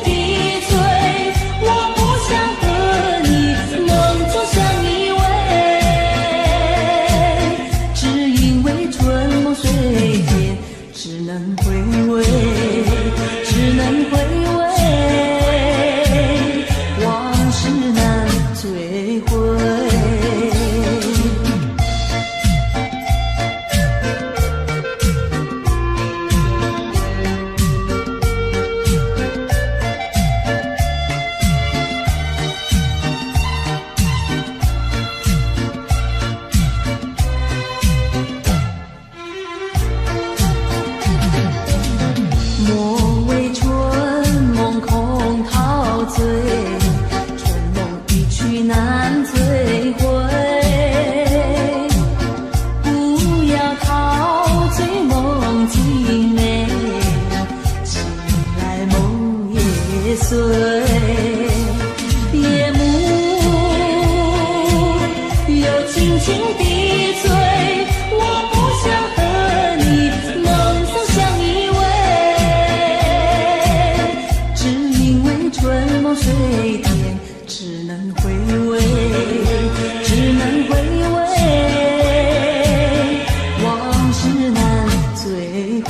的醉，我不想和你能走向依偎，只因为春梦水天，只能回味，只能回味，往事难追回。莫为春梦空陶醉，春梦一去难追回。不要陶醉梦境美，醒来梦也碎。夜幕又轻轻地醉，我不想和你能走向依偎，只因为春梦水天，只能回味，只能回味，往事难追回。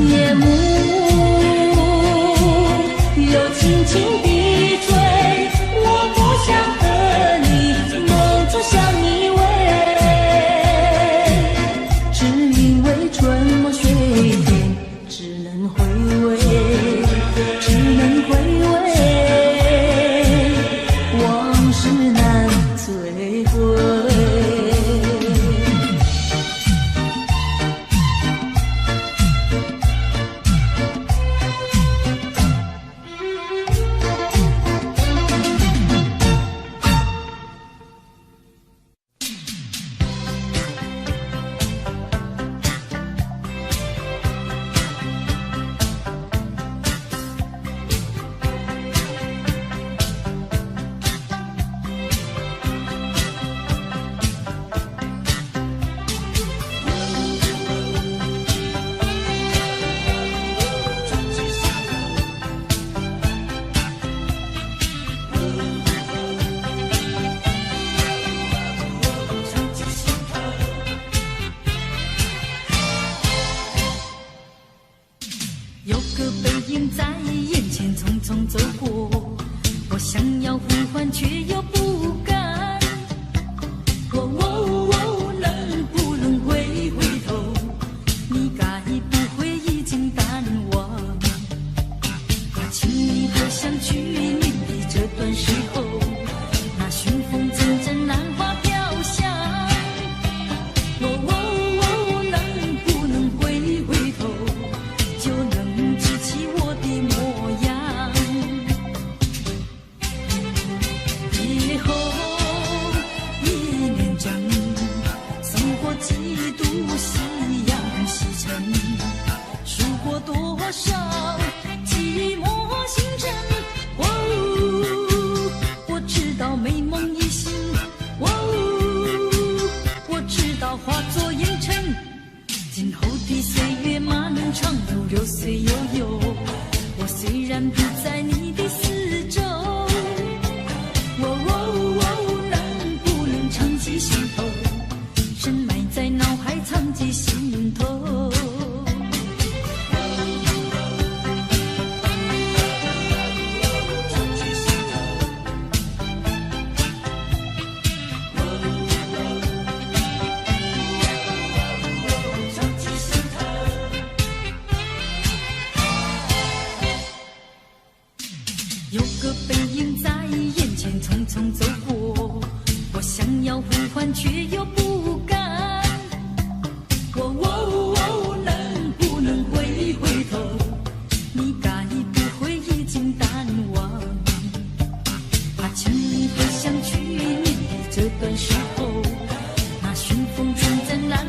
夜幕又轻轻地吹，我不想和你能走向依偎，只因为春梦水天，只能回味，只能回味，往事难追回。有个背影在眼前匆匆走过，我想要呼唤却又不敢。能不能回头？你该不会已经淡忘？请你回想去年的这段时候，那寻风阵阵兰花飘香。能不能回头？就能记起我的模样。以后一年整，送过几度夕阳西沉，数过多少寂寞星辰。我知道美梦已醒，我知道化作烟尘。今后的岁月漫长如流水悠悠，我虽然不在你的四周，能不能常记心头，深埋在脑海藏记心头。有个背影在眼前匆匆走过，我想要呼唤却又不敢。能不能回头？你该不会已经淡忘？请你回想去年的这段时候，那寻风阵阵兰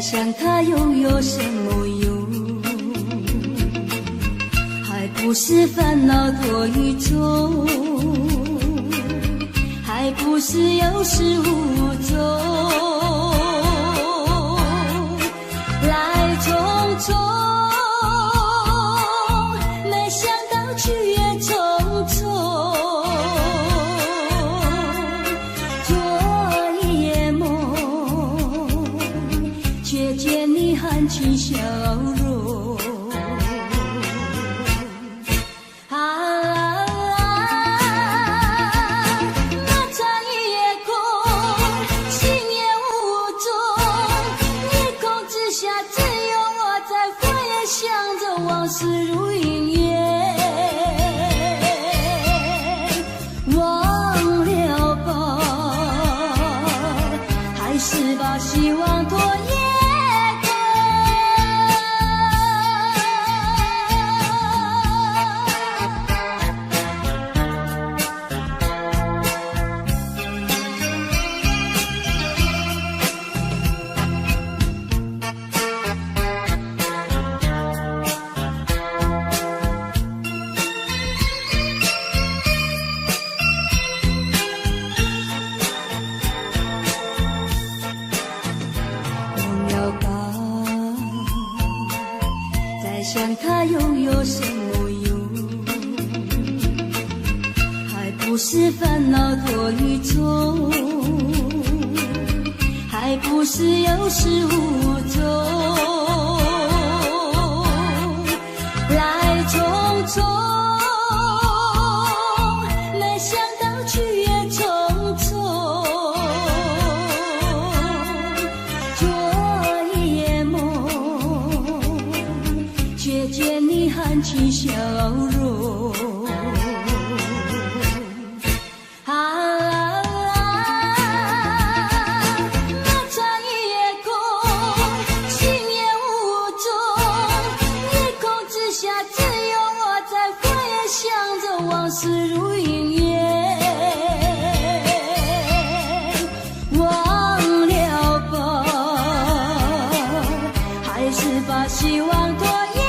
想它又有什么用？还不是烦恼多一种，还不是有始无终，来匆匆，没想到去也匆匆，做一夜梦，却见你含情笑容。往事如云烟，忘了吧，还是把希望拖延。想他又有什么用？还不是烦恼多于重，还不是有始无终，来匆匆，没想到去也匆匆，做一夜梦，却见你含情笑容。往事如云烟，忘了吧，还是把希望拖延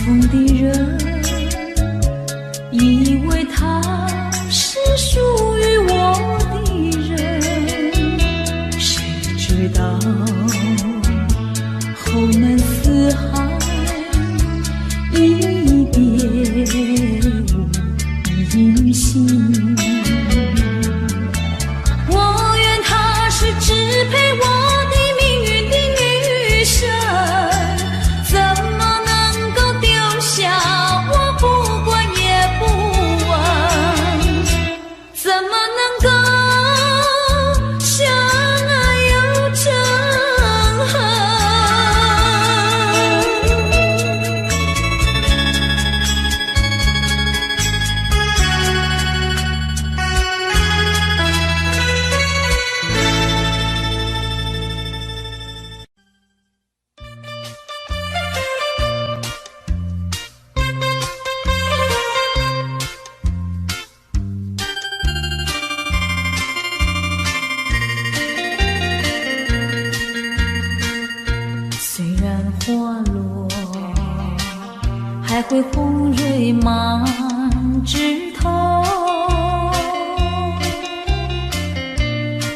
疯的人，以为他是属于我的人，谁知道后门四海，一别无信。我愿他是支配我的命运的女神，怎么能够丢下我不管也不问？怎么能够相爱又成恨？虽然花落，还会红蕊满枝头。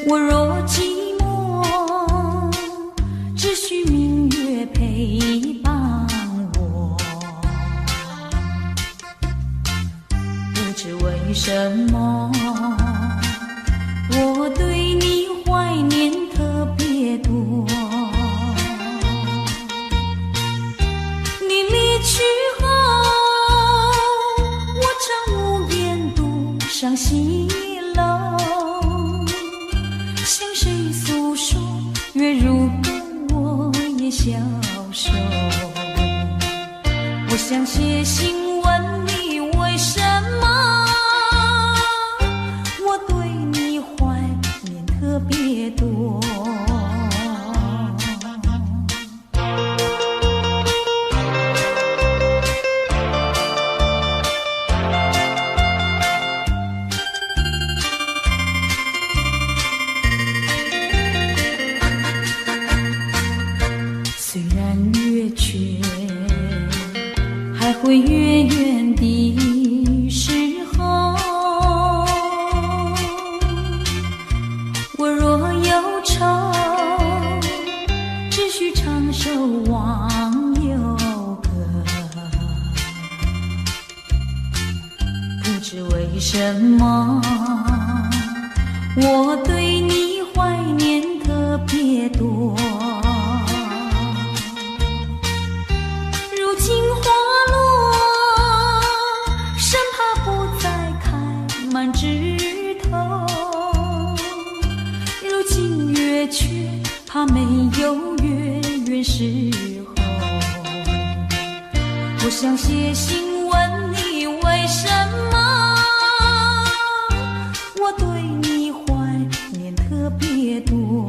我若寂寞，只需明月陪伴我。不知为什么，我对你怀念特别多。去后，我常无言独上西楼，向谁诉说？月如歌，我也消瘦。我想写信问你，为什么我对你怀念特别多？虽然月缺，还会远远的时候，我若忧愁，只需唱首忘忧歌。不知为什么，我对你怀念特别多。如今花落，生怕不再开满枝头。如今月缺，怕没有月圆时候。我想写信问你，为什么我对你怀念特别多？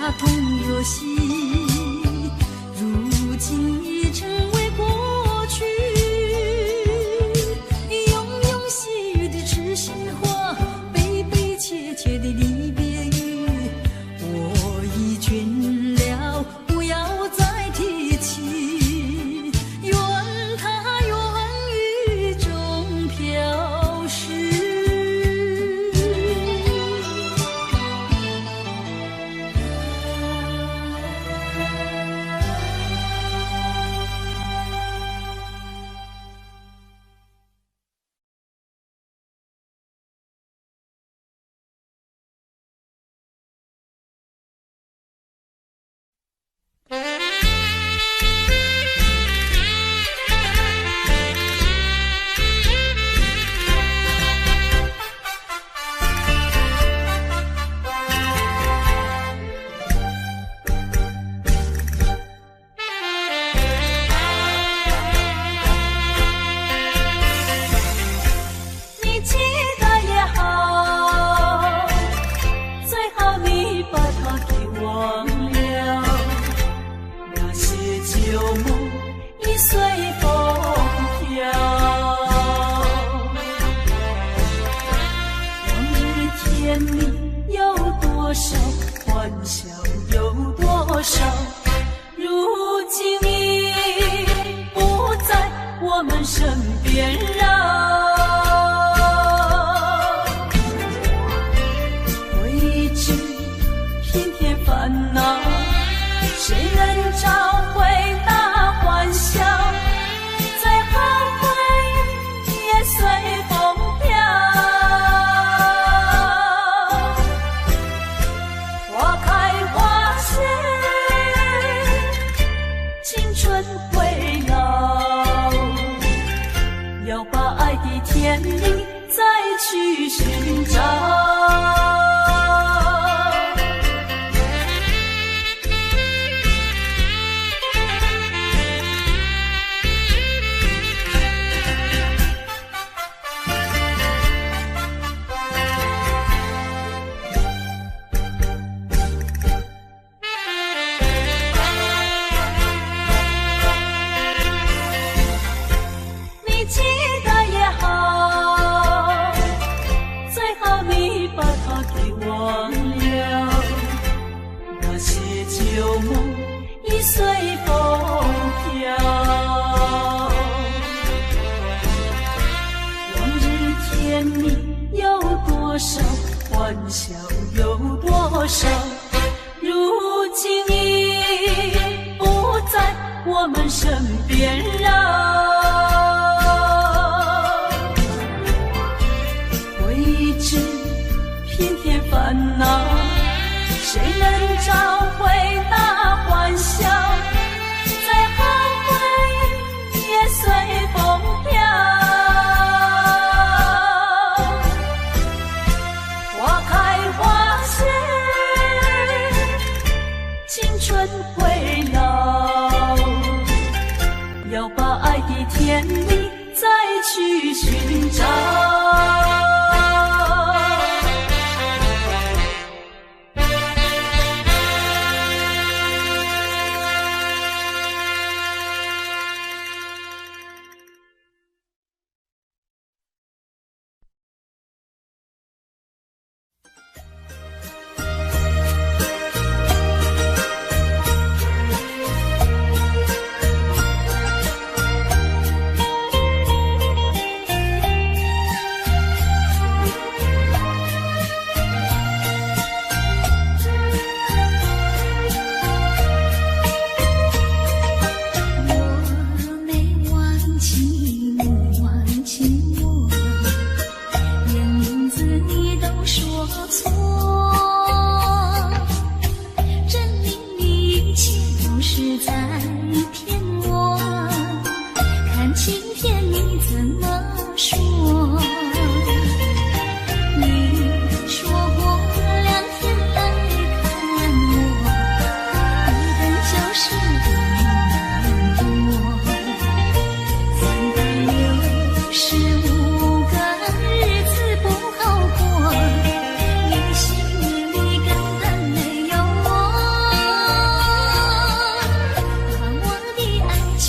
卡通游戏，如今已成为过去。庸庸细语的痴心话，悲悲切切的离别语，我已倦了，不要再提起。愿它愿雨中飘逝。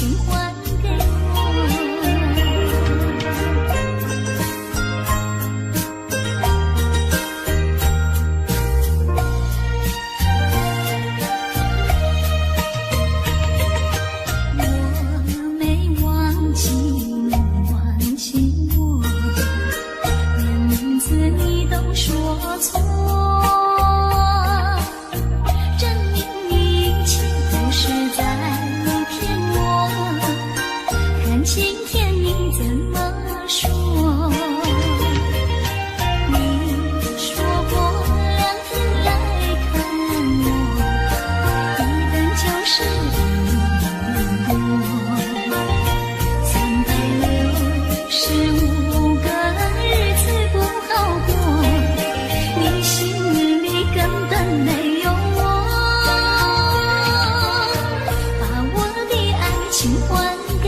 情还给我没忘记你，忘记我，连名字你都说错，证明一切都是在骗我。看今天你怎么说？你说过2天来看我，一等就是1年多。365个日子不好过，你心里根本没有我，把我的爱情还给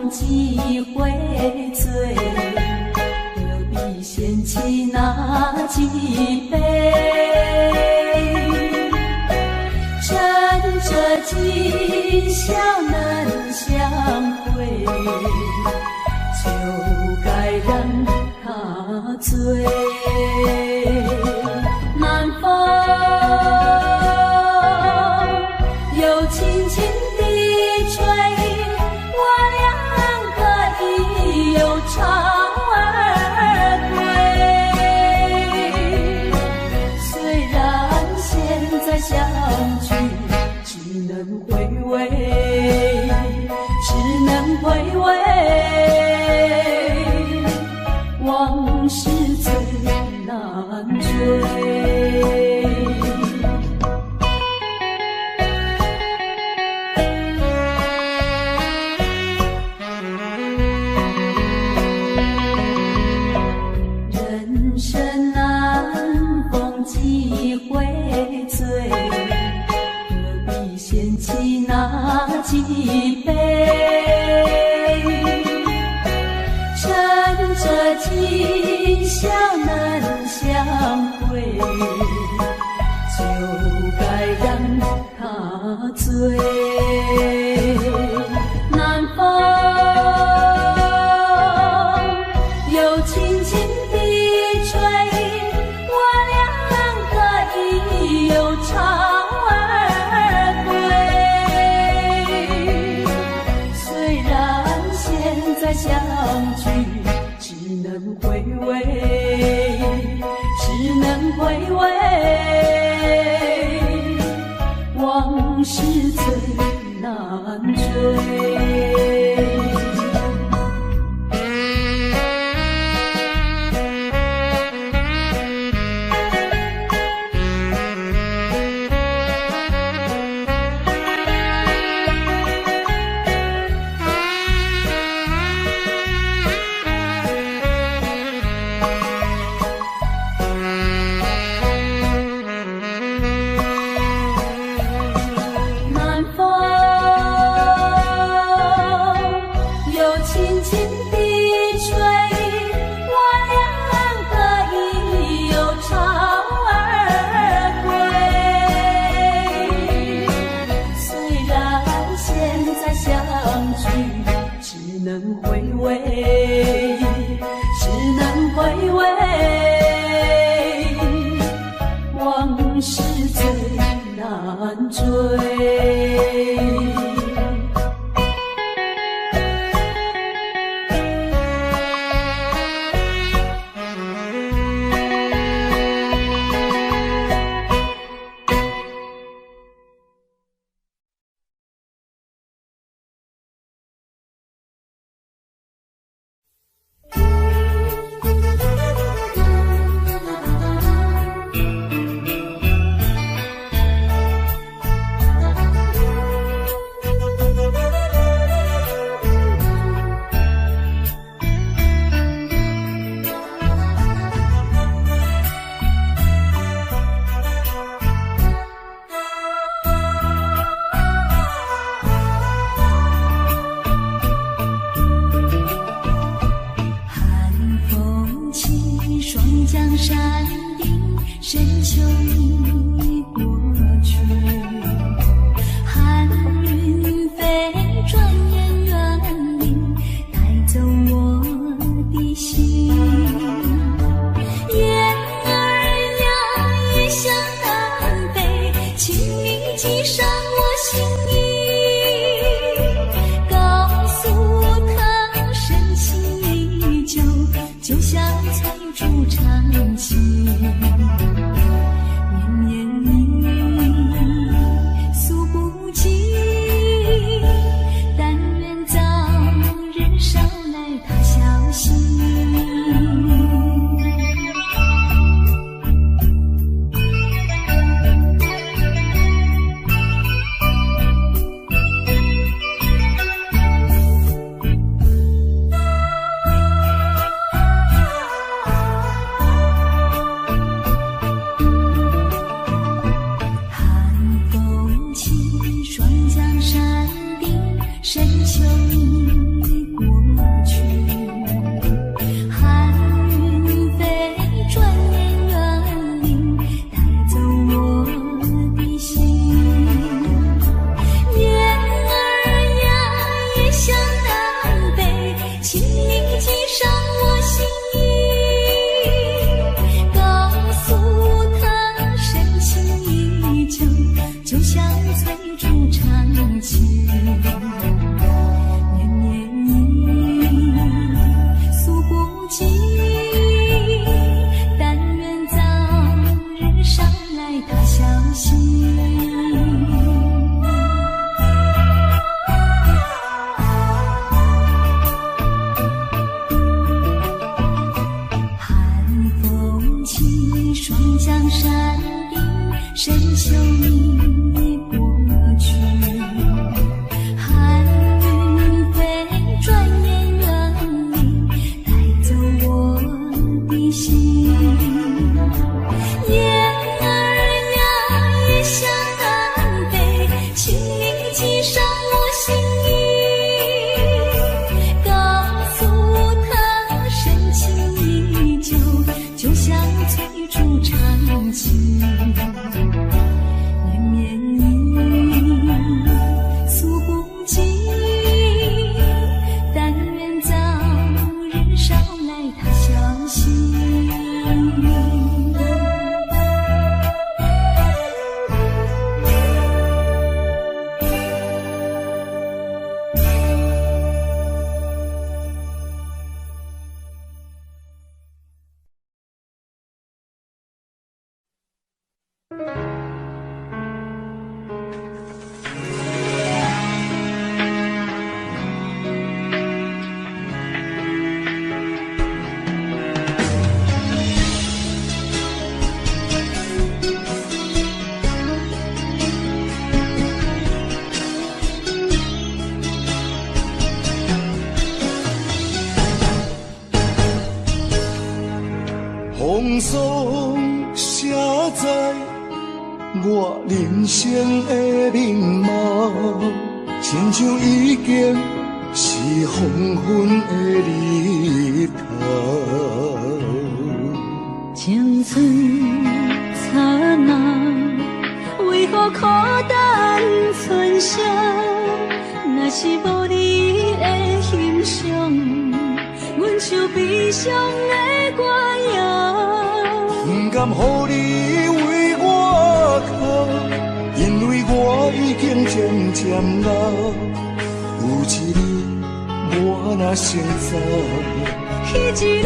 几回醉，何必嫌弃那几杯？趁着今宵能相会，就该让他醉。南风又轻轻地吹，又朝而归。虽然现在相聚，只能回味，只能回味。往事最难追。几回醉，何必嫌弃那几杯？趁着今宵能相会，就该让他醉。南风又轻轻地吹，又朝而归。虽然现在相聚，只能回味，只能回味。往事最难追。南风能回味，只能回味，往事最难追。风霜写在我人生的面貌，亲像已经是黄昏的日头。青春刹那，为何孤单春宵？若是无你的欣赏。伤的歌谣，不甘予你为我哭，因为我已经渐渐老。有一日我若先走，彼一日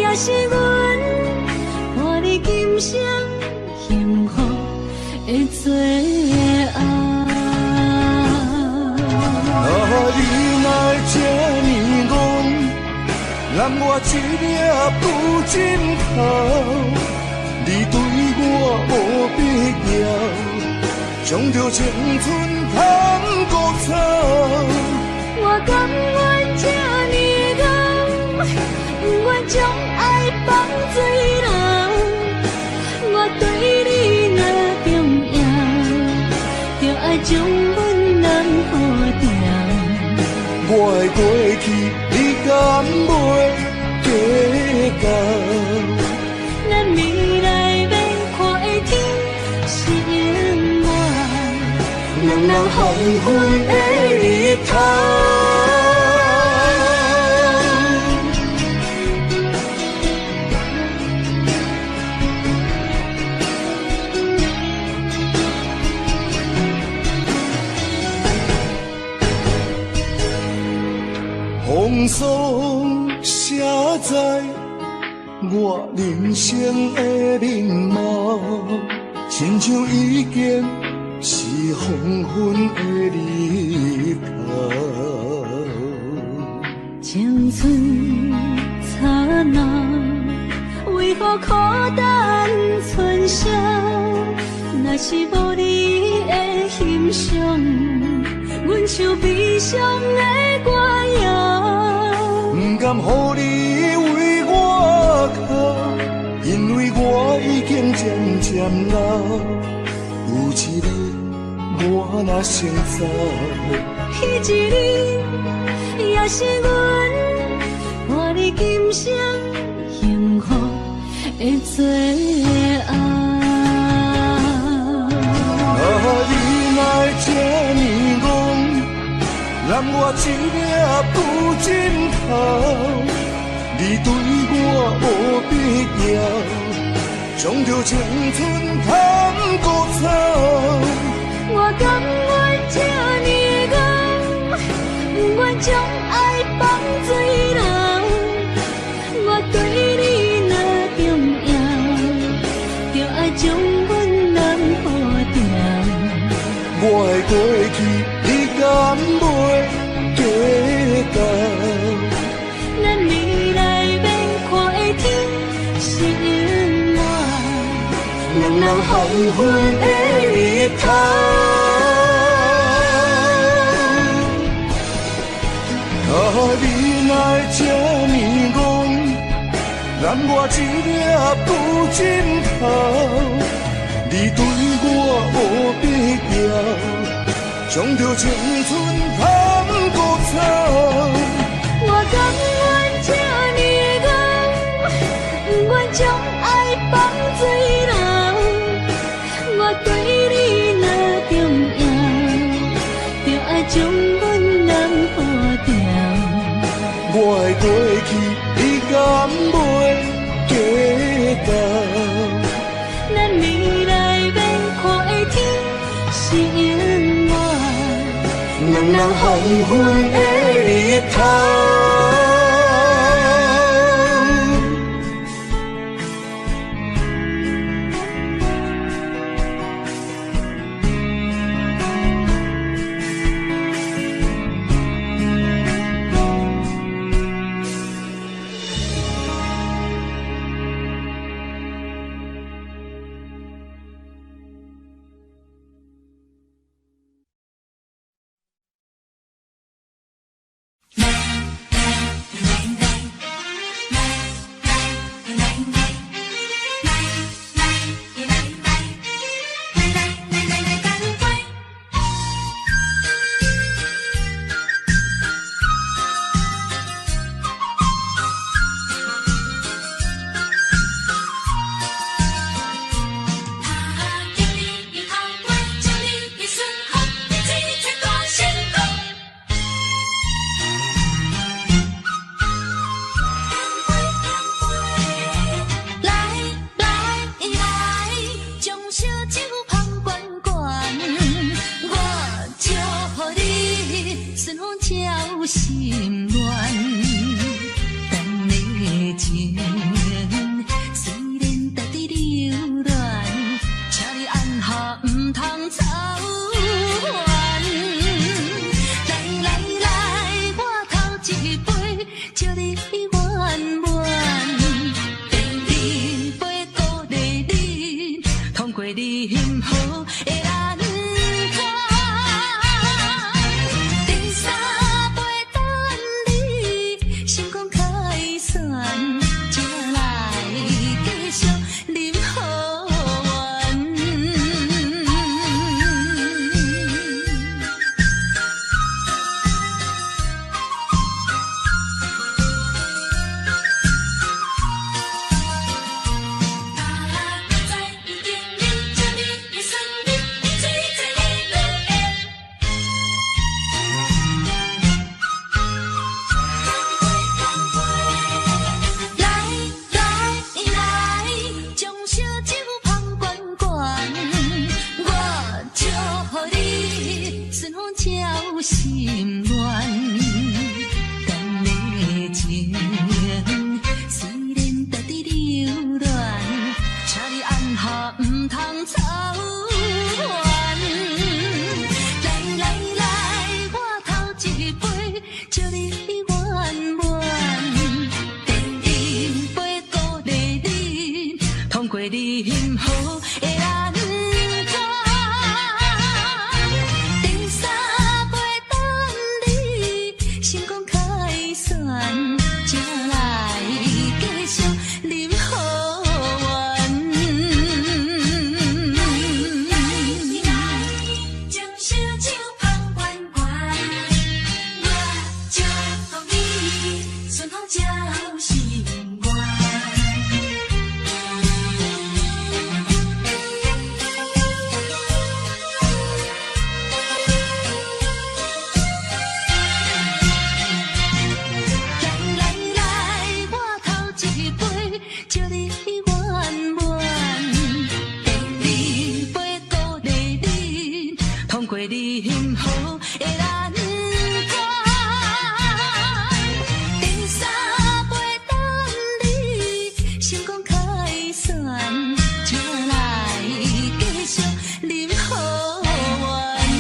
也是阮伴你今生幸福的最后。你若这呢戆，揽我一粒不枕头，你对我无必要，将着青春通孤草。我甘愿这呢戆，不愿将爱放水流。我对你若重要，就爱将阮人护着。我的过去，你敢袂计较？咱未来要看的天是永远，两人黄昏的日头。风霜写在我人生的面貌，亲像已经是黄昏的日头。青春刹那，为何孤单存剩？若是无你的欣赏，阮像悲伤的歌谣，不甘予你为我哭，因为我已经渐渐老。有一日我若先走，彼一日也是阮伴你今生幸福的最后。你若这呢戆，揽我一粒不枕头，你对我无必要，将着青春通孤草。我甘愿这呢戆，不愿将爱放水流。我对你若重要，就爱将阮人护着。我的过去，你敢袂计较？咱未来要看的天是永远，两人黄昏的日头。你若这呢戆，揽我一粒不枕头，你对我无必要，将着青春通孤草。我甘愿这呢戆，不愿将爱放水流。我对你若重要，就爱将阮人护着。我的过去，你敢袂计较？咱未来要看的天是永远，两人黄昏的日头。顺风照心愿，等的情虽然在伫流恋，请你按下唔通操烦。来来来，我头一杯，祝你圆满。饮杯鼓励你，通过你幸福的难关。第三杯等你，成功开选，才来继续饮好运。心愿，等的情虽然在伫流恋，请你按下唔通操烦。来来来，我头一杯，祝你圆满。饮杯鼓励你，通过你幸福的难关。成功开选，才来继续饮好运。将烧酒捧圆圆，我祝福你顺风照心愿。祝你圆满，饮杯鼓励你，通过你幸福的难关。第三杯等你，成功开选，才来继续饮好运。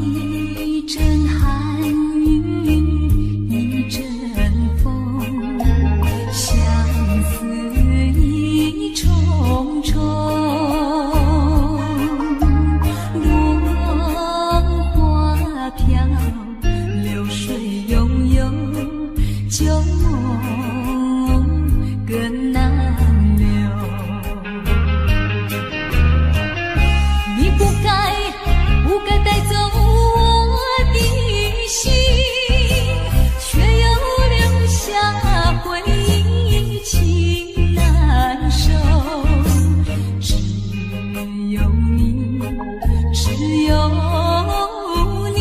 一阵寒雨一阵风，相思意重重，落花飘，流水悠悠，旧梦更难留。你不该带走我的心，却又留下回忆情难收。只有你，只有你，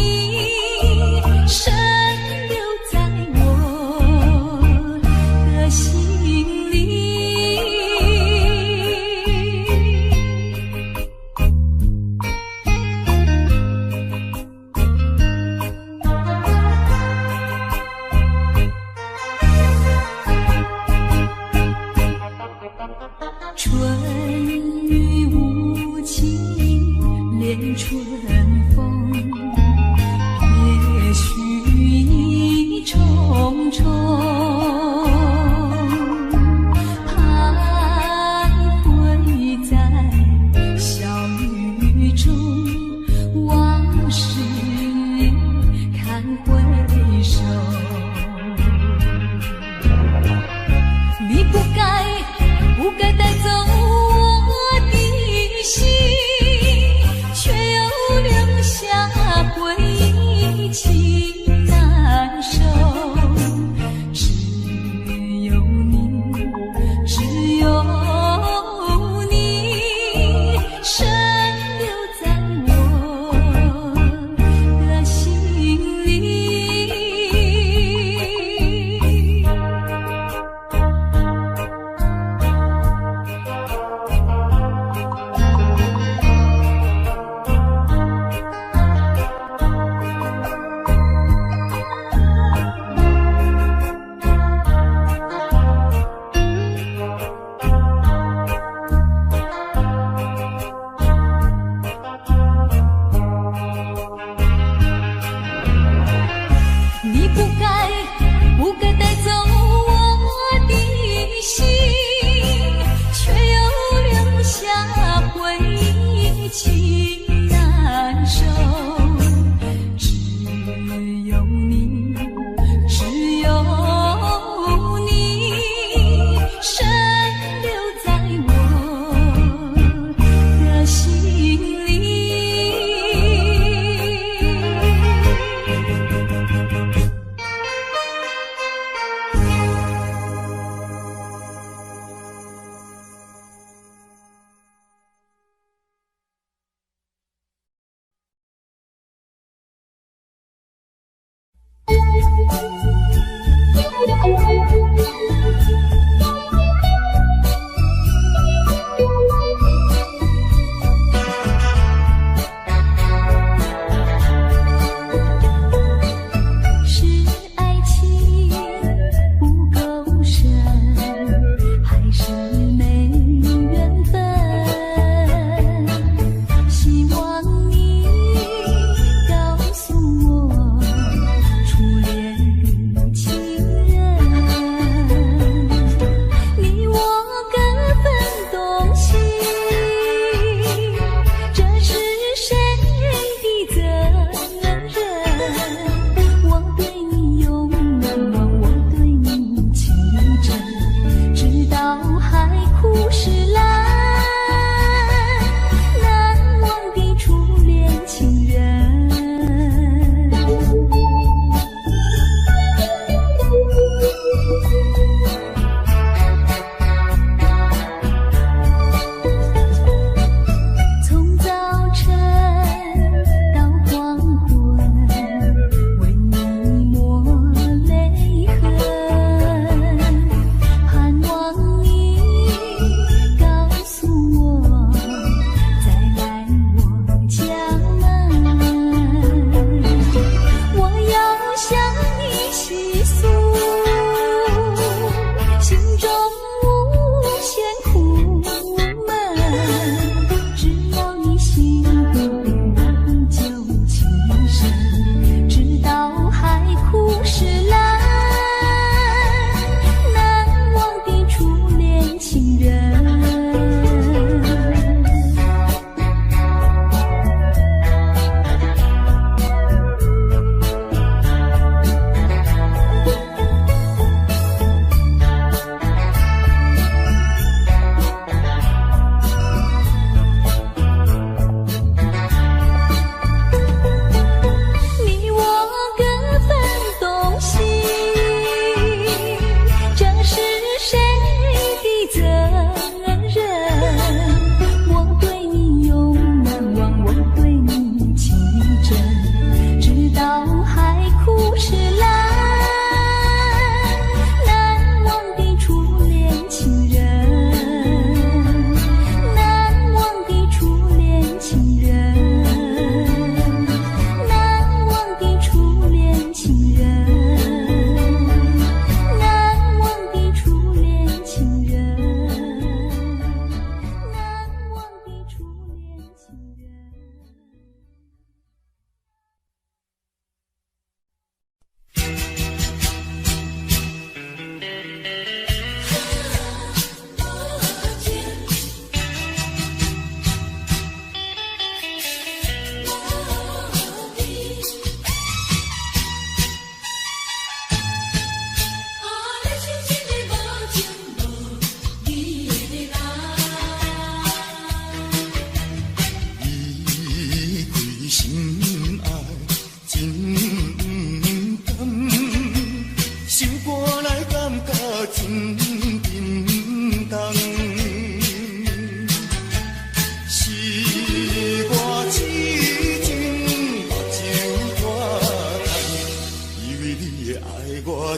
一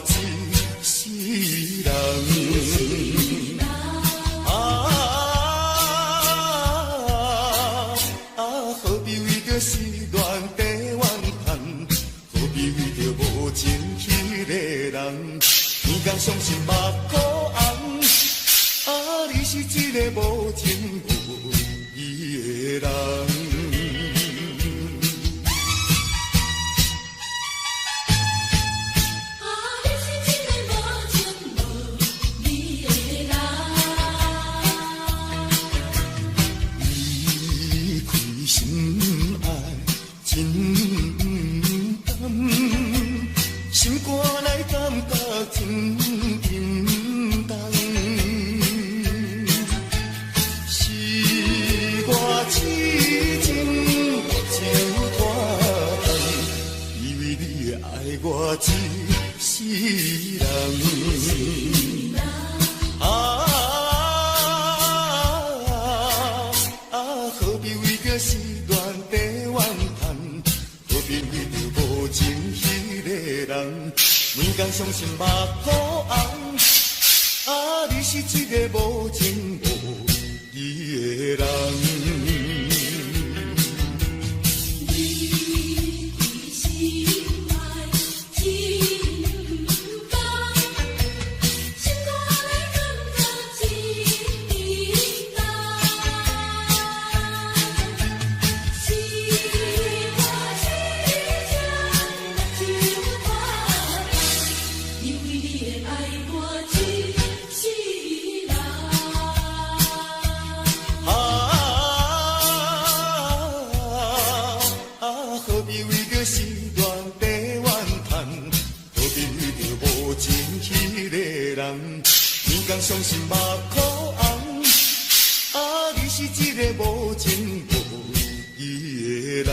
世人。何必为着失恋地怨叹？何必为着无情迄个人？天天伤心目眶红。你是一个无情无义的人。心肝内感觉真沉重，是我痴情就拖延，以为你会爱我一世人。何必为着失恋地怨叹？何必为着无情迄个人？每天伤心目眶红。你是一个无情无义的人。伤心目眶红。你是一个无情无义的人。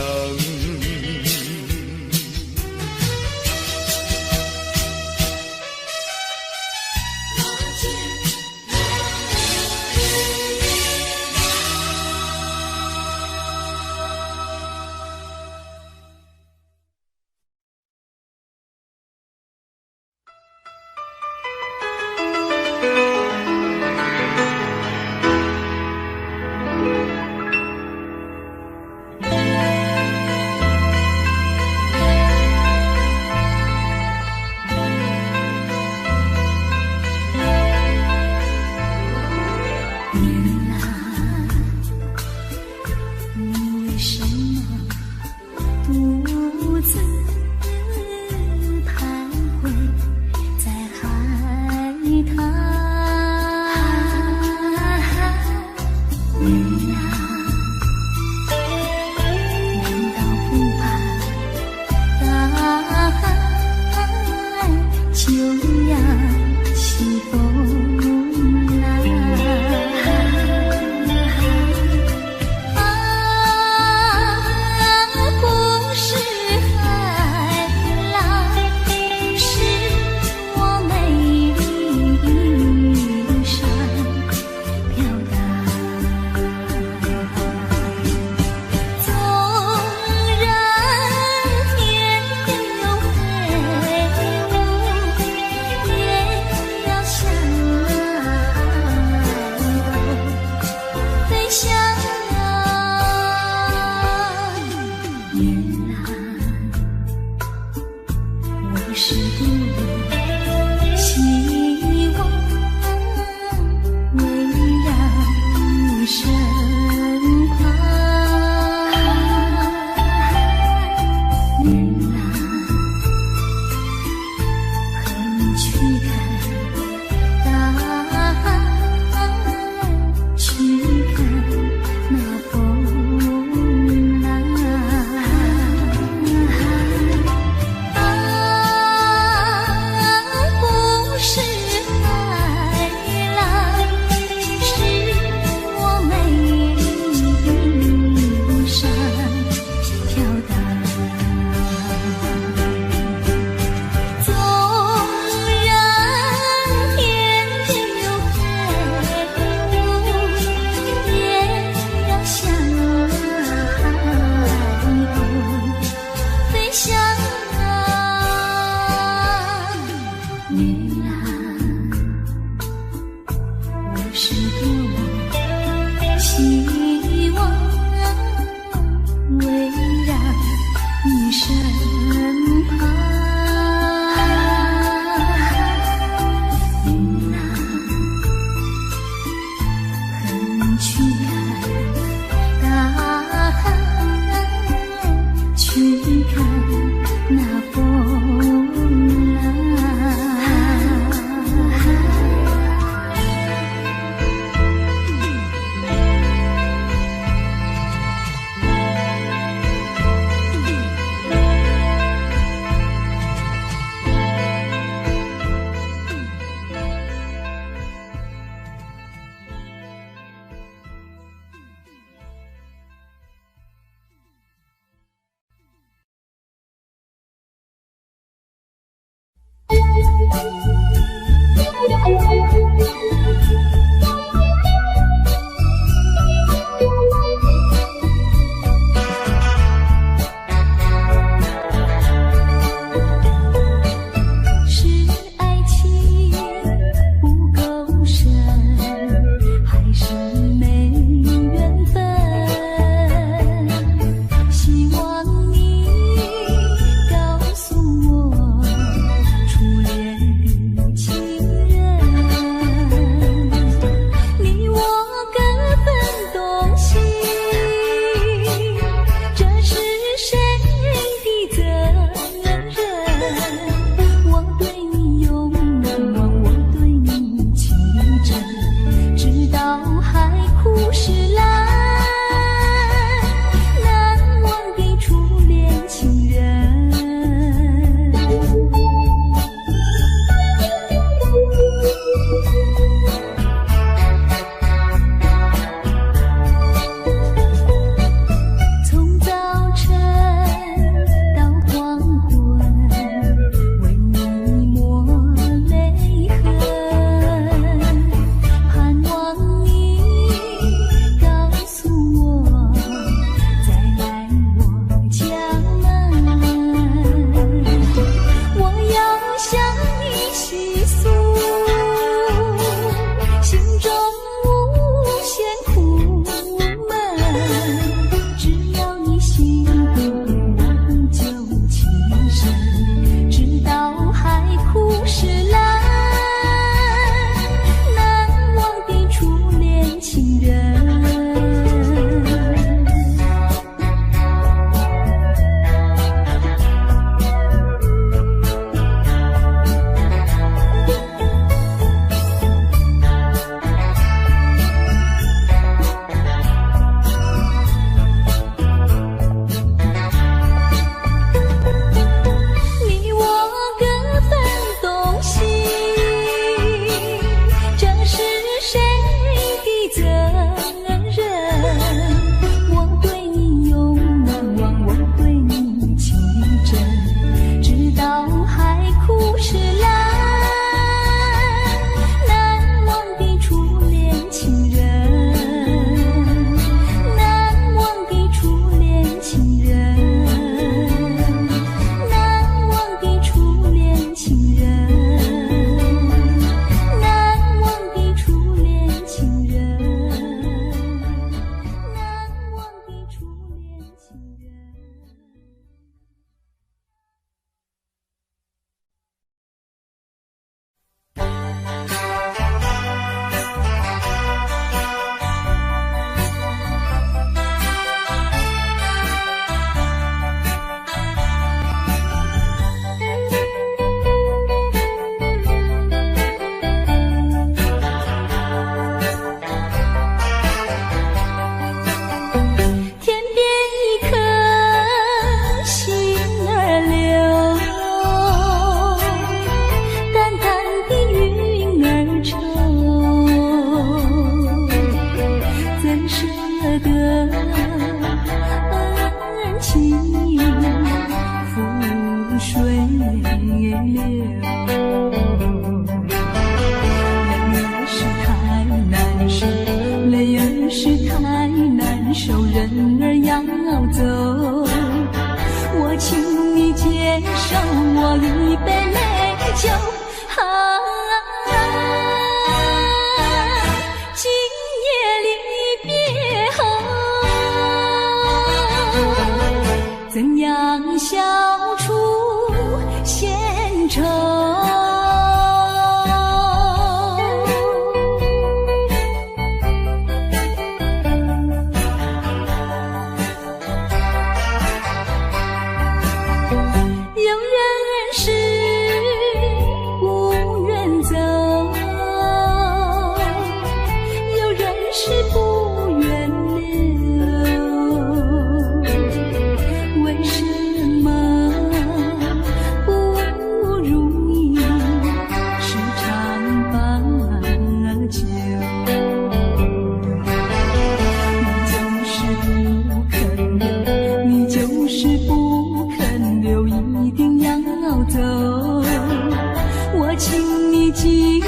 请你记住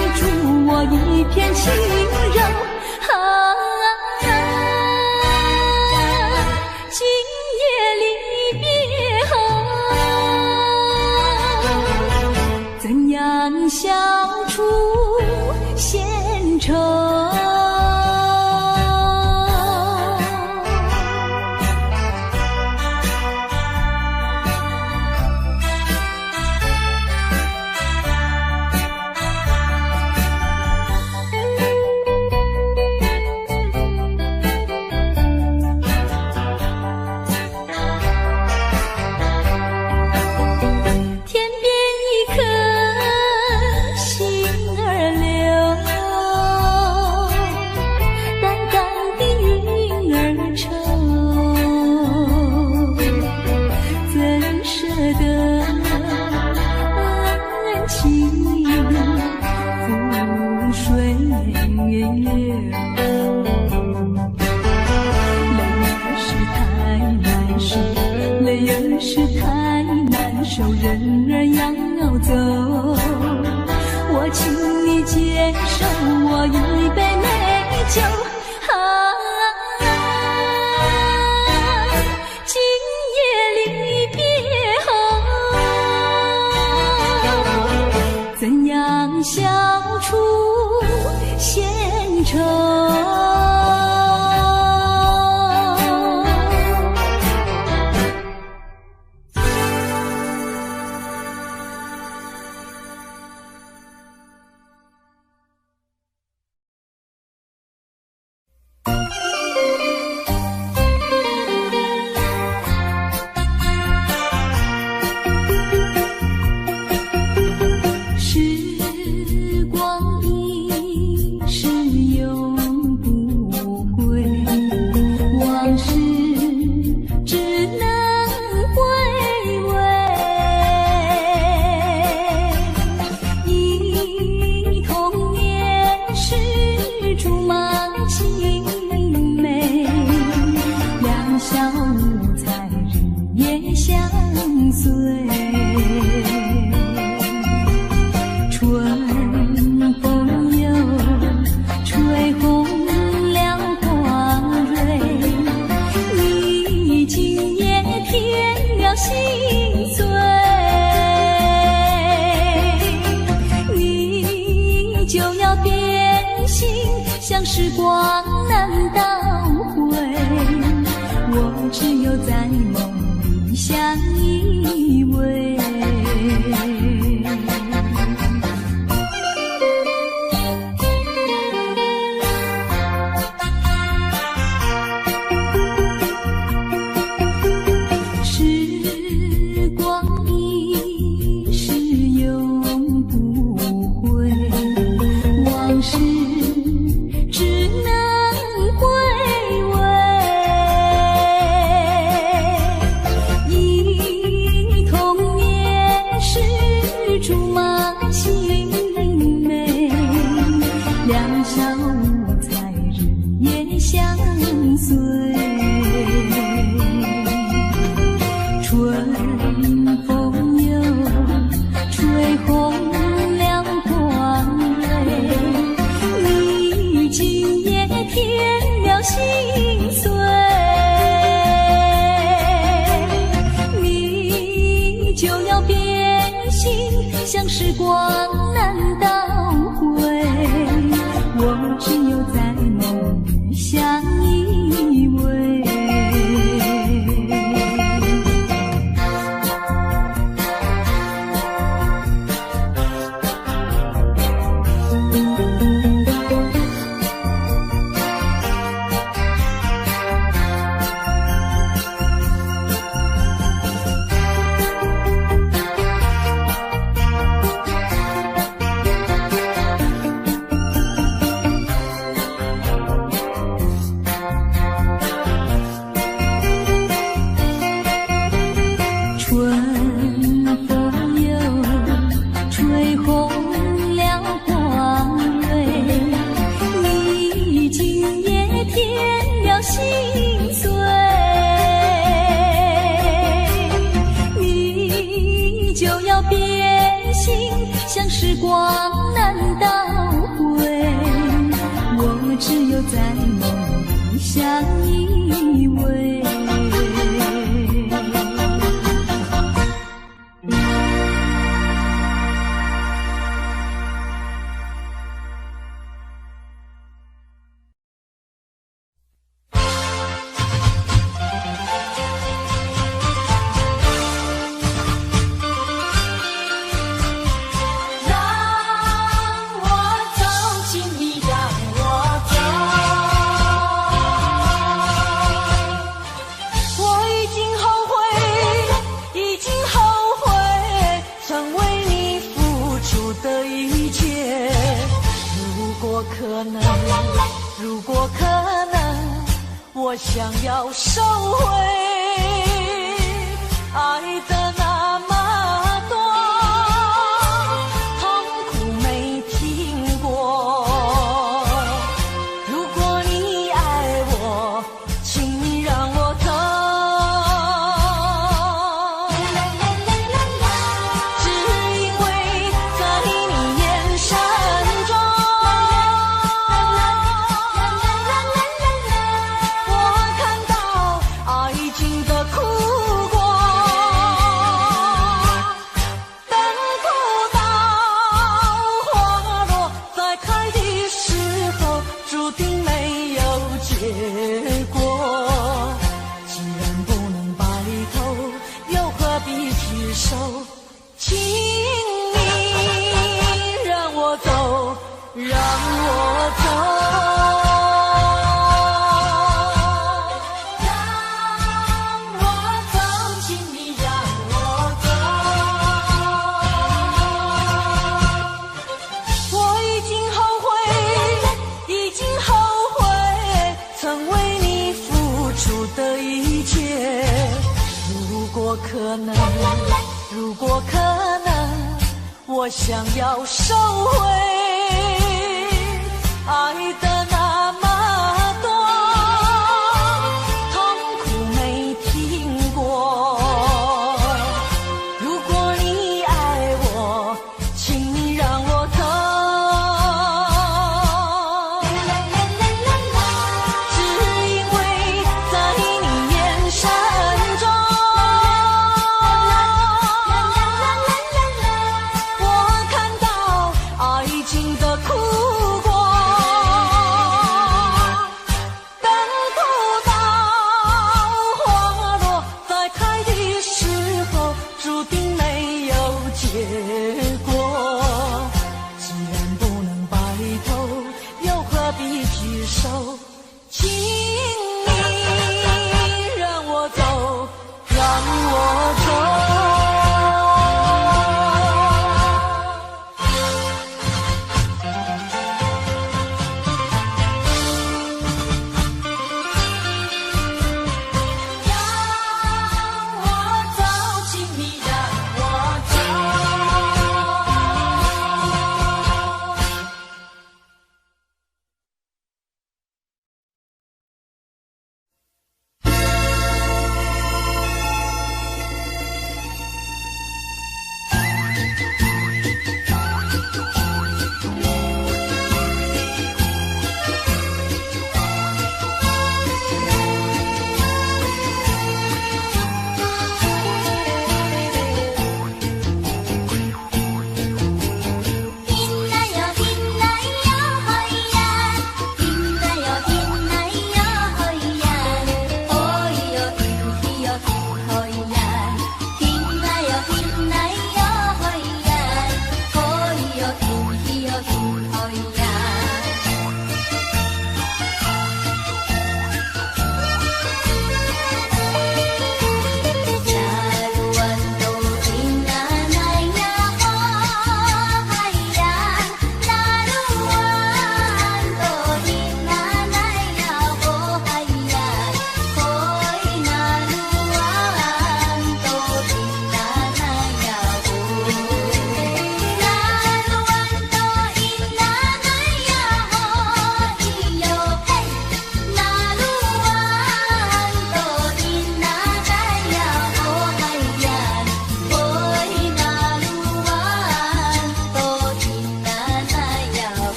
我一片轻柔今夜离别后，怎样消除闲愁？时光难倒回，我只有在梦里相依偎。时光一逝永不回，往事只能回味，忆童年时竹马青梅，两小无猜日夜相随，春风又吹红了光蕊，你今夜添了心碎，你就要变心，像时光难倒回，我只有在梦里相依偎。春风又吹红了光蕊，你今夜添了心碎，你就要变远行，像时光难倒回。我只有在梦里相依偎。如果可能，我想要收回爱的那么多，痛苦没听过。如果你爱我，请你让我走。只因为在你眼神中，结果，既然不能白头，又何必拘守？请你让我走，让我走。如果可能，我想要收回爱的那么多，痛苦没听过。如果你爱我，请你让我走。只因为在你眼神中，结果，既然不能白头，又何必拘守？请你让我走，让我走。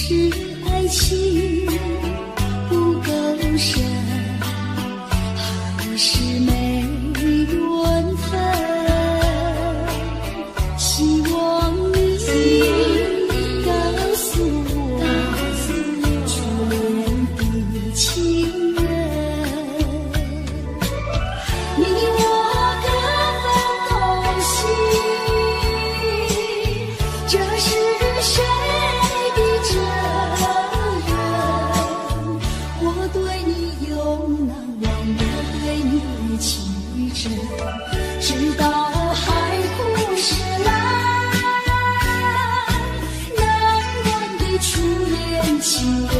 是爱情不够深，还是没缘分？希望你告诉我，初恋的情人，你我各分东西，这是谁的责任？我对你永难忘，我对你情真，直到海枯石烂，难忘的初恋情人。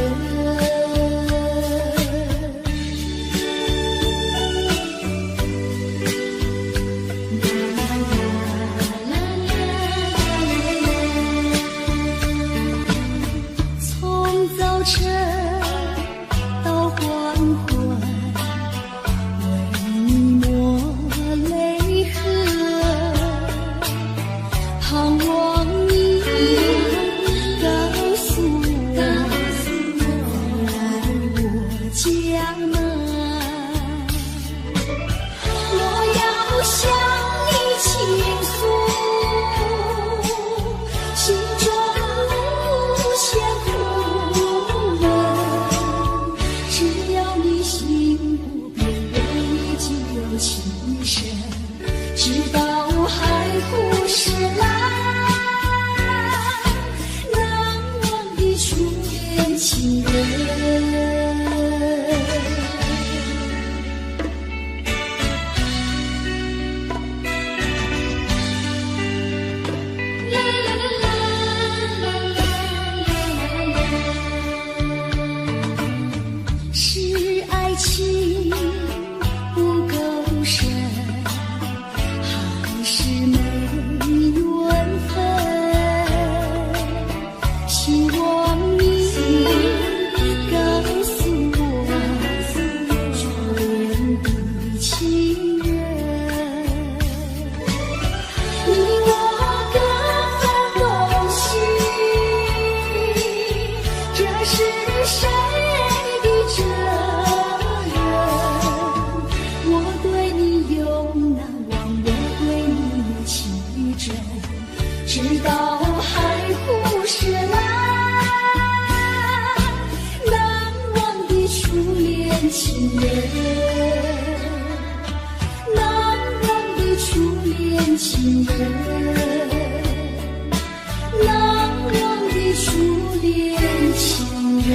从早晨到黄昏，为你抹泪痕，盼望你告诉我，回来我家门。我要向你倾诉心中无限苦闷，只要你心不变，我已经有情深，直到海枯石烂，难忘的初恋情人。是爱情不够深，还是没缘分？希望你告诉我，初恋的情人，你我各分东西，这是谁的责任？我对你永难忘，我对你情真，直到海枯石烂，难忘的初恋情人，难忘的初恋情人，难忘的初恋情人。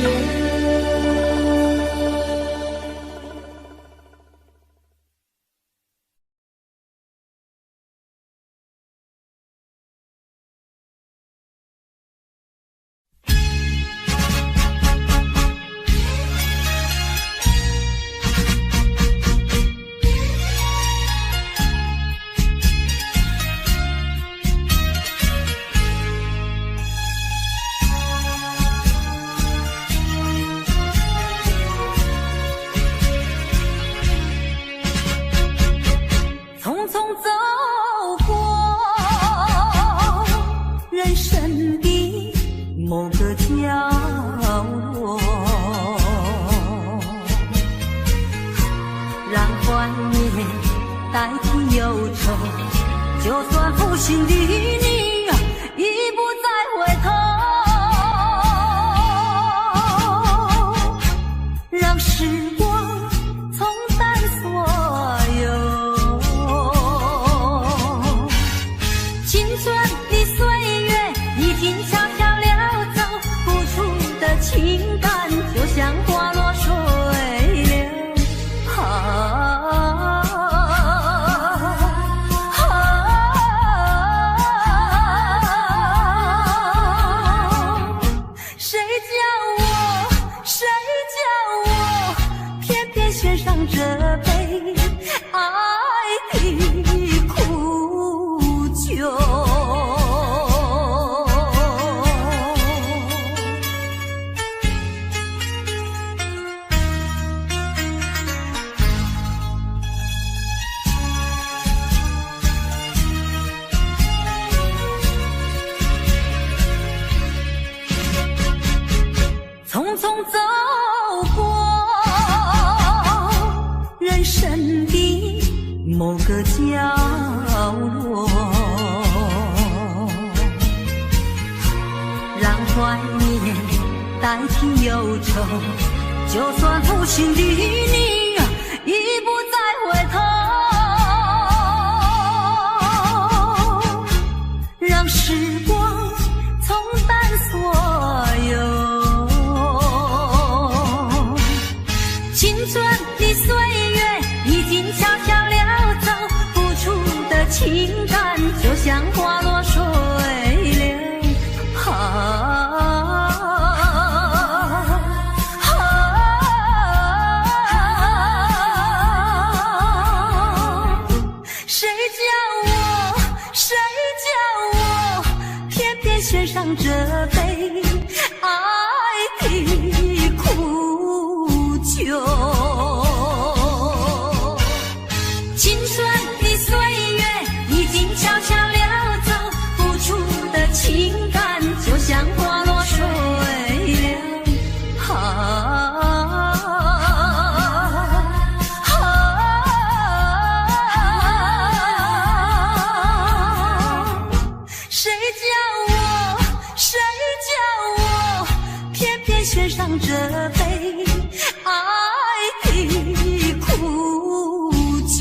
匆匆走过人生的某个角落，让怀念代替忧愁，就算负心的你已不再回头，让时光冲淡所有。青春的岁月已经悄悄溜走，付出的情感就像花落水流。谁叫我偏偏选上这杯爱的苦酒？怀念代替忧愁，就算负心的你已不再回头，让时光冲淡所有。青春的岁月已经悄悄溜走，付出的情感就像花落水流。献上这杯爱的苦酒，青春的岁月已经悄悄溜走，付出的情感就像花落水流。献上这杯爱的苦酒。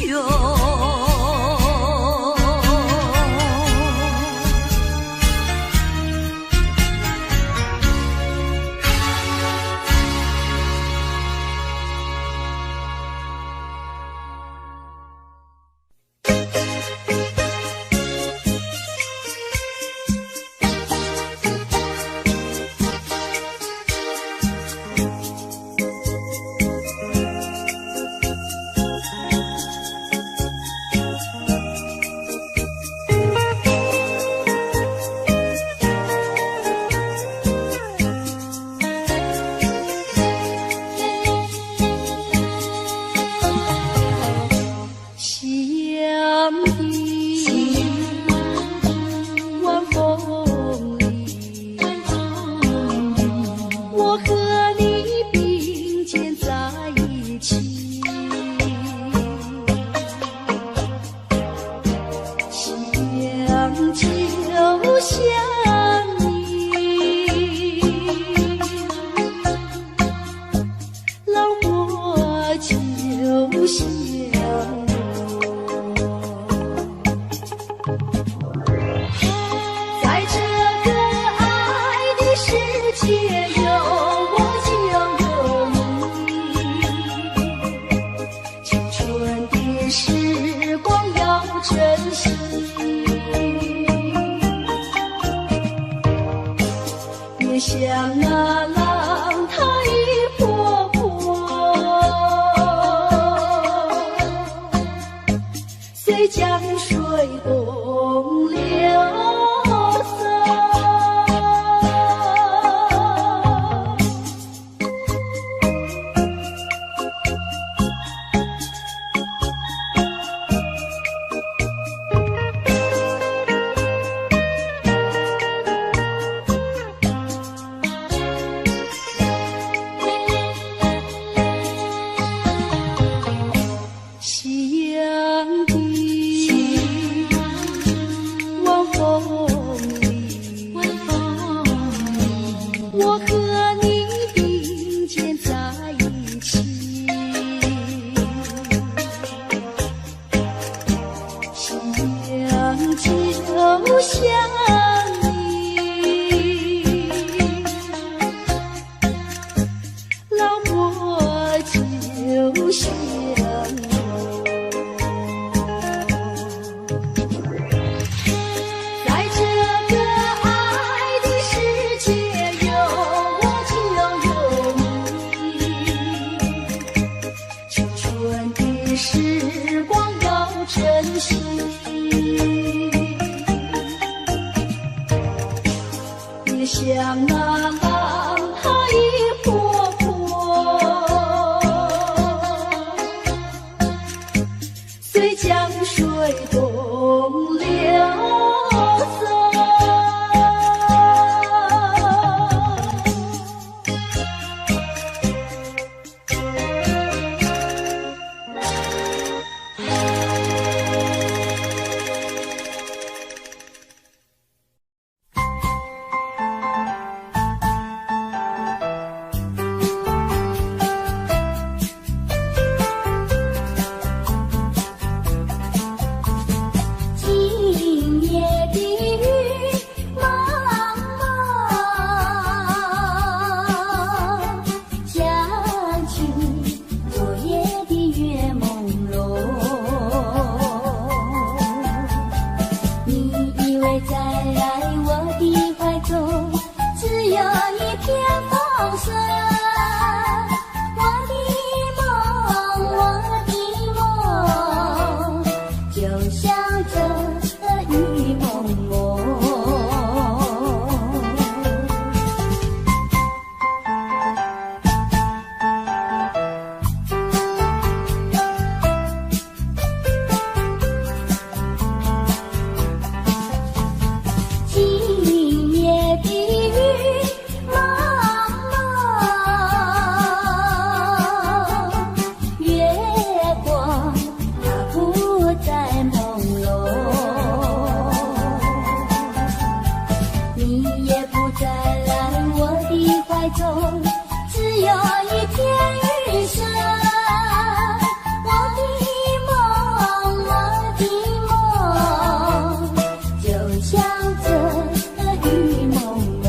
怀中只有一片云色。我的梦，我的梦，就像这雨蒙蒙。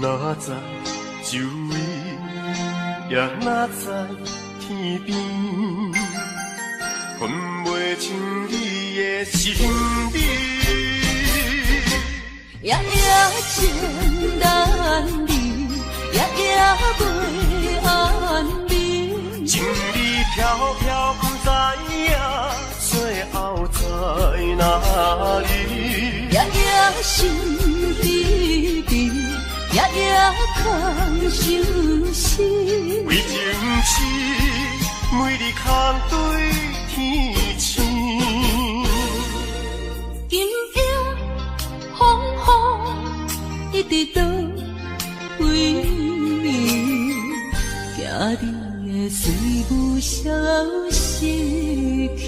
哪知周围，也哪知天边，分袂清你的心理。夜夜情难离，心依依，夜夜空相思。为情痴，每日空对天星。今夜风雨一直倒位，惊你的随舞消失去。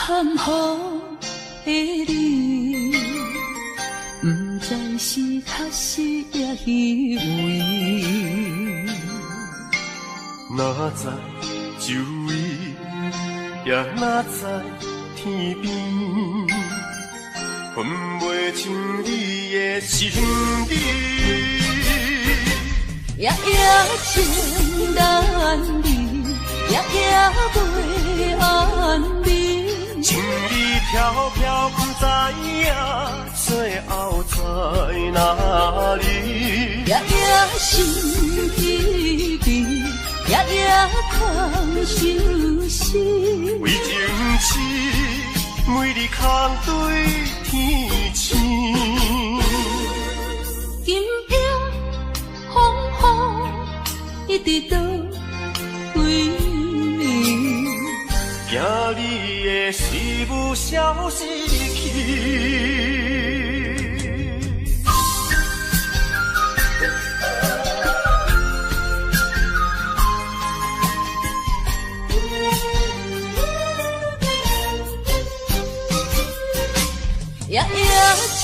含糊的你，不知是确实也虚伪。哪知周围，也哪知天边，分袂清你的心意。夜夜情难离，夜夜袂安眠。情意飘飘，不知影最后在哪里。夜夜心依依，夜夜空相思。为情痴，每日空对天星。今夜风雨一直倒位，惊你的随舞消失去。夜夜情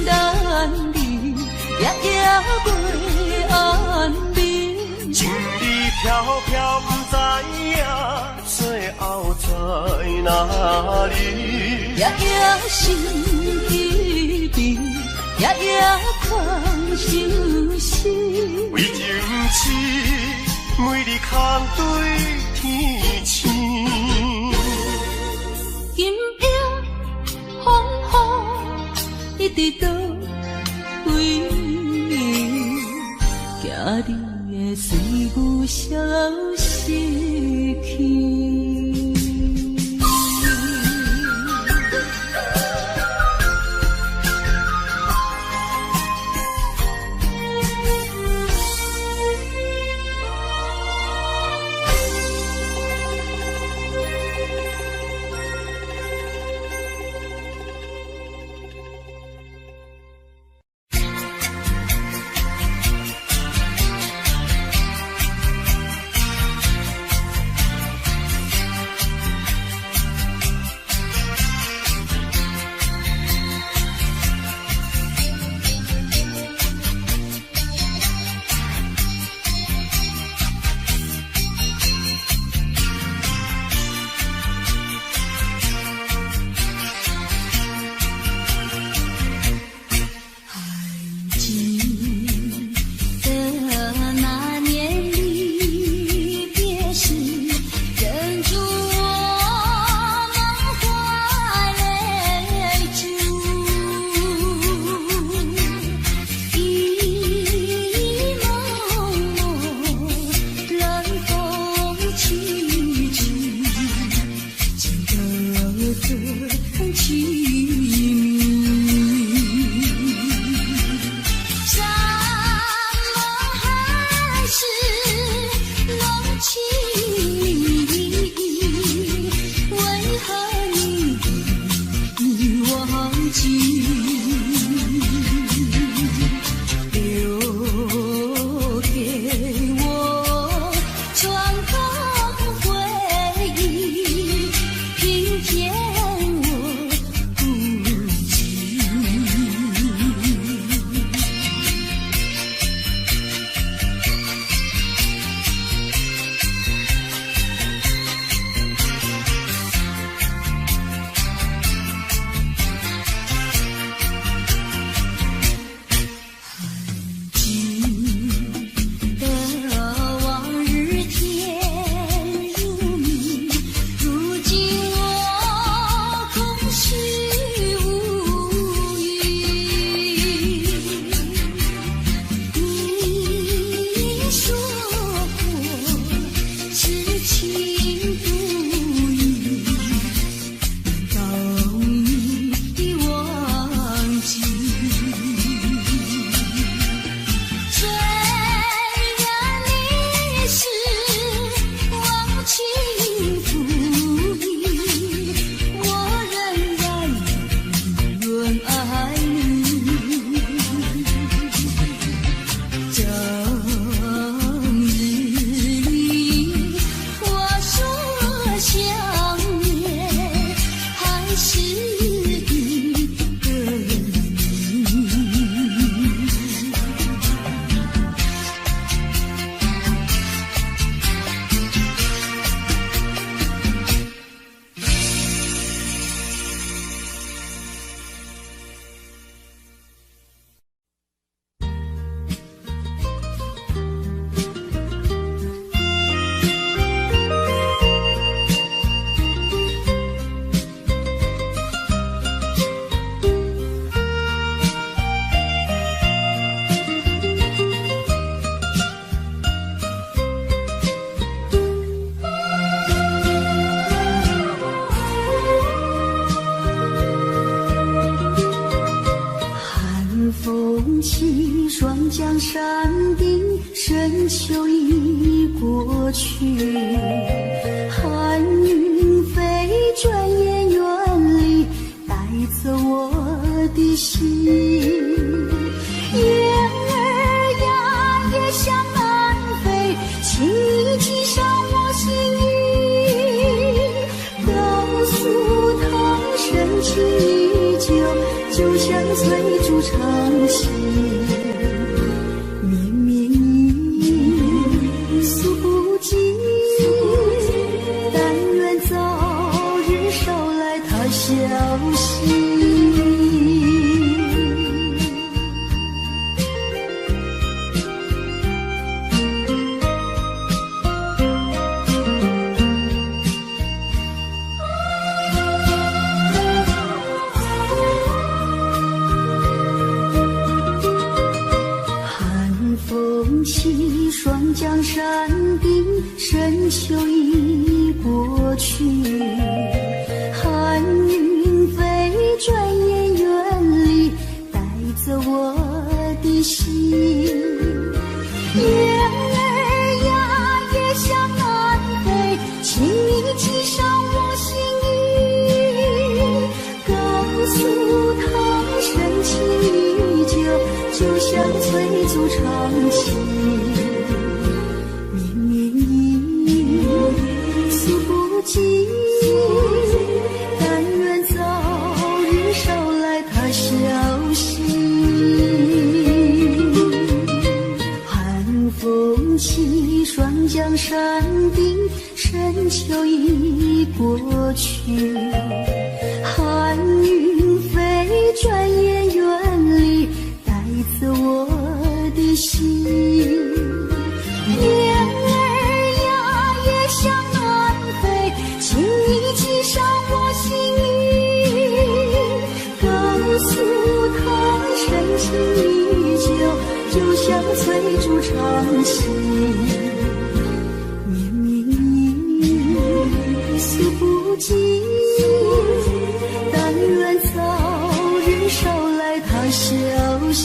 难离，夜夜袂安眠。情意飘飘，不知影最后在哪里。夜夜心依依，夜夜空相思。为情痴，每日空对天星。今夜风雨一直倒位，惊你的随舞消失去。双江山顶，深秋已过去，寒云飞，转眼远离，带走我的心。雁儿呀，也向南飞，请你系上我心意，告诉他深情依旧，就像翠竹长青。绵绵意诉不尽，但愿早日捎来他消息。起双江山顶，深秋已过去，寒云飞，转眼远离，带走我的心。雁儿呀，也向南飞，请你系上我心意，告诉他深情依旧，就像翠竹长青。但愿早日捎来他消息。寒风起双江山顶，深秋已过去，寒云飞，转眼远离，带走我的心。雁儿呀，也向南飞，请你系上我心意，告诉他深情依旧，就像翠竹长青。绵绵意诉不尽，但愿早日捎来他消息。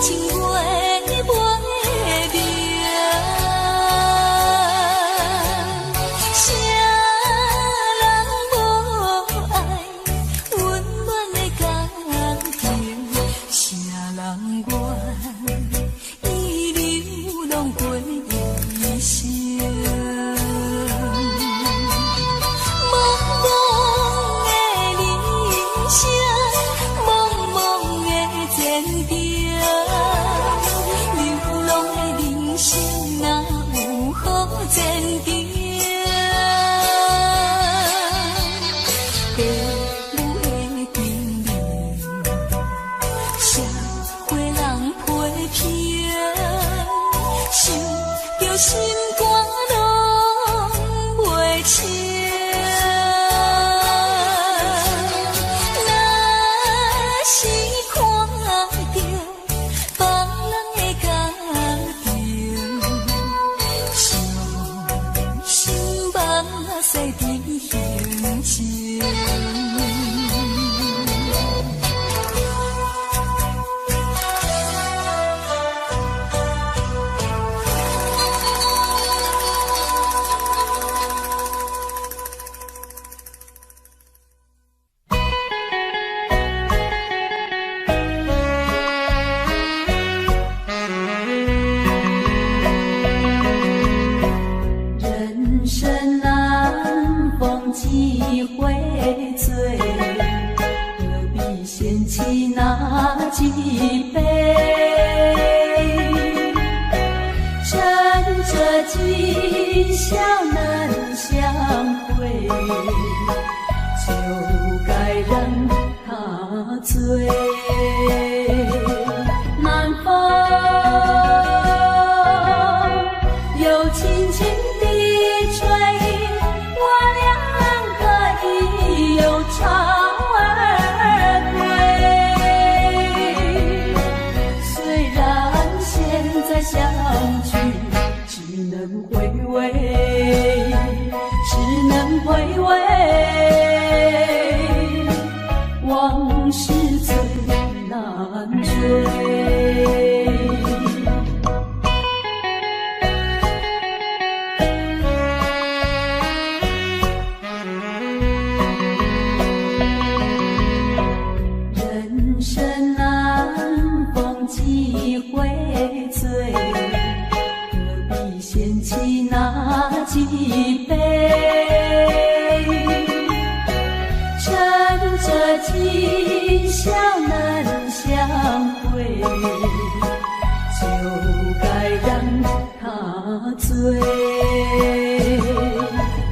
情话袂明，谁人无爱温暖的家庭，谁人愿遗流浪过一生。茫茫的人生，茫茫的前程，流浪的人生哪有好前程？父母的叮咛，社会人批评，想着心肝拢袂清。若是看着别人的家庭，伤心目屎滴形情。人生难逢几回醉，何必嫌弃那几杯？趁着今宵难相会，就该让他醉。南风又轻轻地吹，我俩可以有巢而归。虽然现在相聚只能回味，只能回味，往事最难追。人生难逢几回醉，何必嫌弃那几杯？趁着今宵难相会，就该让他醉。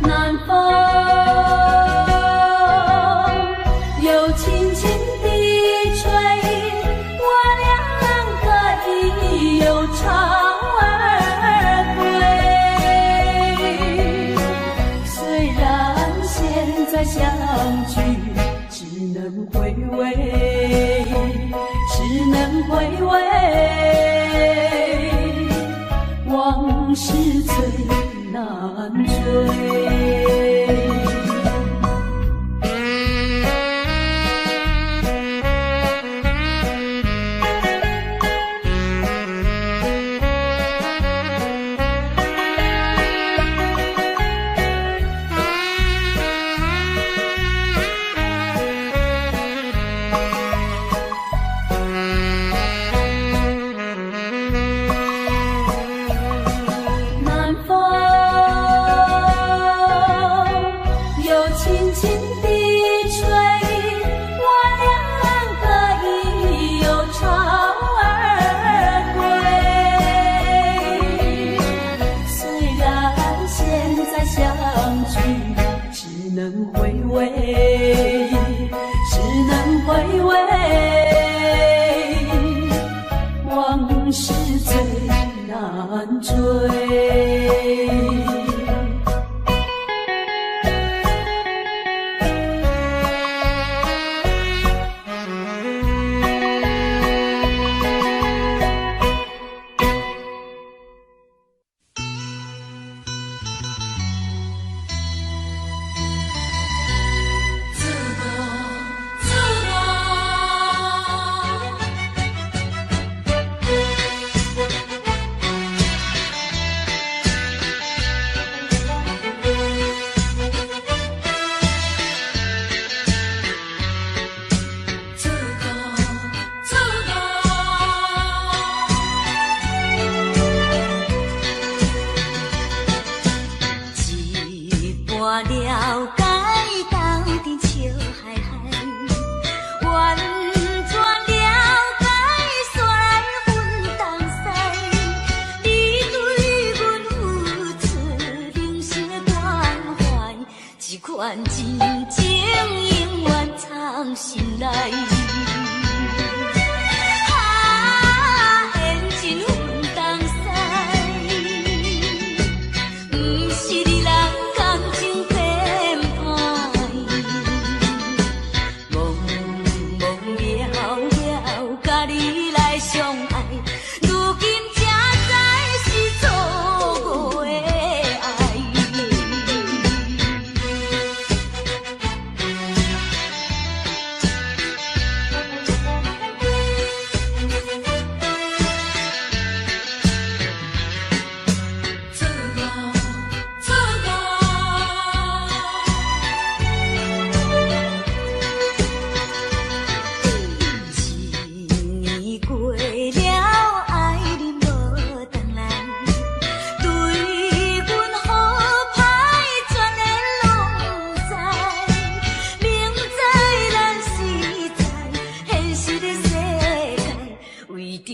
南风又轻轻地吹，我俩可以有巢而归。虽然现在相聚只能回味，只能回味，往事最难追。南风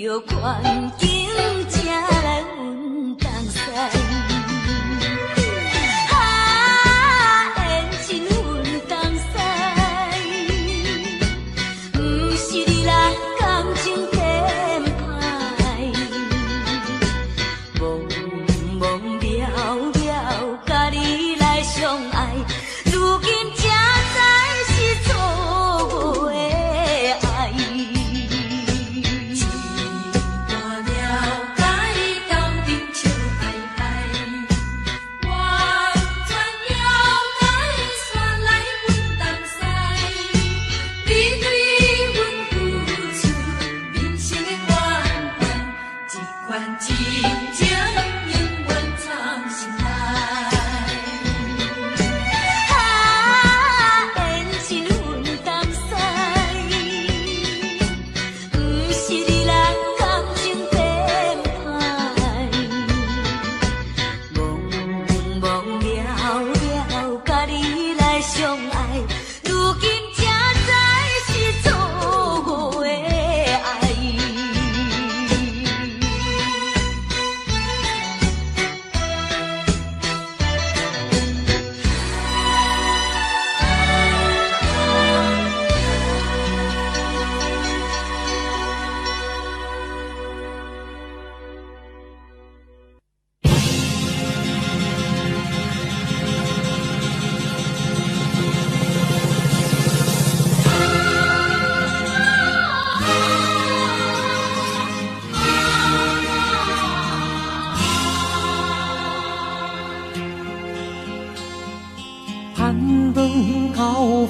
着关景才来阮东西。缘尽阮东西，不是你来感情变歹，懵懵了了，甲你来相爱，如今才知是错误的爱。